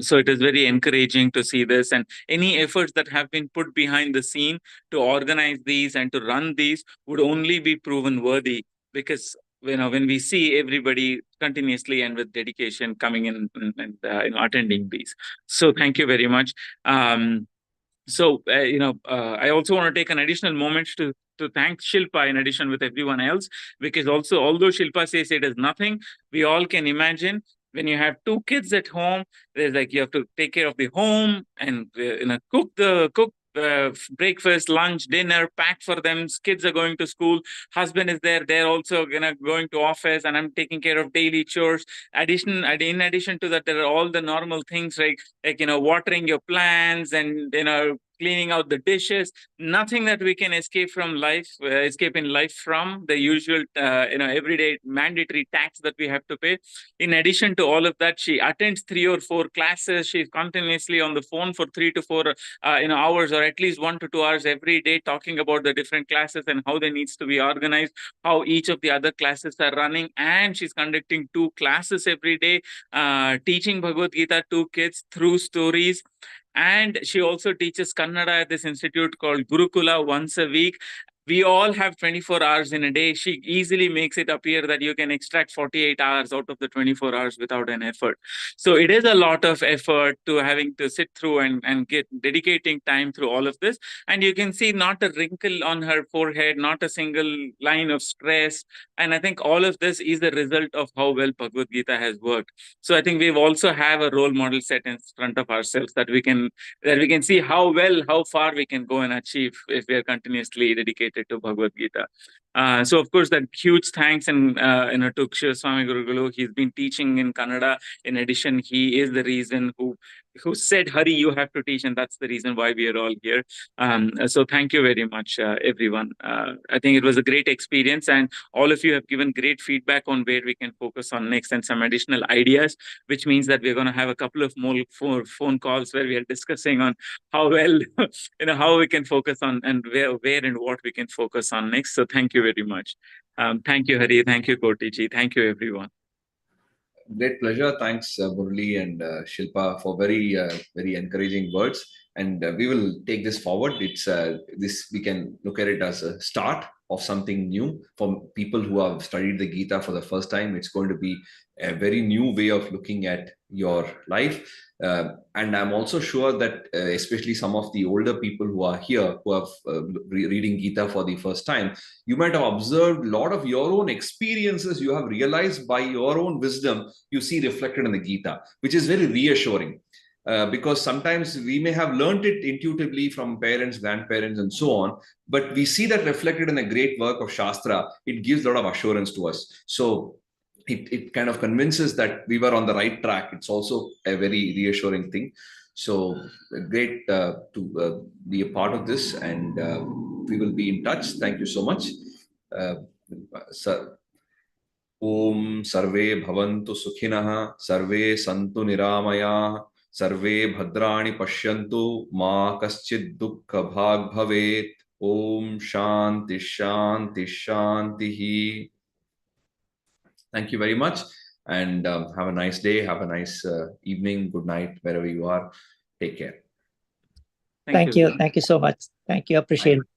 So it is very encouraging to see this, and any efforts that have been put behind the scene to organize these and to run these would only be proven worthy, because when we see everybody continuously and with dedication coming in and attending these. So thank you very much. I also want to take an additional moment to thank Shilpa in addition with everyone else, because also, although Shilpa says it is nothing, we all can imagine when you have 2 kids at home, there's like you have to take care of the home and cook breakfast, lunch, dinner, pack for them. Kids are going to school. Husband is there. They're also going to office, and I'm taking care of daily chores. In addition to that, there are all the normal things like watering your plants and cleaning out the dishes. Nothing that we can escape in life from the usual everyday mandatory tax that we have to pay. In addition to all of that, she attends 3 or 4 classes. She's continuously on the phone for 3 to 4 hours, or at least 1 to 2 hours every day, talking about the different classes and how they needs to be organized, how each of the other classes are running. And she's conducting 2 classes every day, teaching Bhagavad Gita to kids through stories. And she also teaches Kannada at this institute called Gurukula once a week. We all have 24 hours in a day. She easily makes it appear that you can extract 48 hours out of the 24 hours without an effort. So it is a lot of effort to having to sit through and get dedicating time through all of this. And you can see not a wrinkle on her forehead, not a single line of stress. And I think all of this is the result of how well Bhagavad Gita has worked. So I think we also have a role model set in front of ourselves that we can see how far we can go and achieve if we are continuously dedicated to Bhagavad Gita. So of course, that huge thanks and to Kshira Swami Gurugulu. He's been teaching in Kannada. In addition, he is the reason who said, Hari, you have to teach, and that's the reason why we are all here. So thank you very much, everyone. I think it was a great experience, and all of you have given great feedback on where we can focus on next and some additional ideas, which means that we're going to have a couple of more phone calls where we are discussing on how well, how we can focus on and where and what we can focus on next. So thank you very much. Thank you, Hari. Thank you, Kotiji. Thank you, everyone. Great pleasure. Thanks, Murli and Shilpa, for very encouraging words. And we will take this forward. It's we can look at it as a start of something new for people who have studied the Gita for the first time. It's going to be a very new way of looking at your life. And I'm also sure that especially some of the older people who are here, who have reading Gita for the first time, you might have observed a lot of your own experiences. You have realized by your own wisdom, you see reflected in the Gita, which is very reassuring. Because sometimes we may have learned it intuitively from parents, grandparents, and so on, but we see that reflected in the great work of Shastra. It gives a lot of assurance to us. So it kind of convinces that we were on the right track. It's also a very reassuring thing. So great to be a part of this, and we will be in touch. Thank you so much. Sir. Om Sarve Bhavantu Sukhinah, Sarve Santu Niramaya, Sarve Bhadrani Pashyantu, Ma Kaschid Dukkha Bhag Bhavet. Om Shanti Shanti Shanti. Thank you very much, and have a nice day. Have a nice evening. Good night, wherever you are. Take care. Thank you. Thank you so much. Thank you. Appreciate it.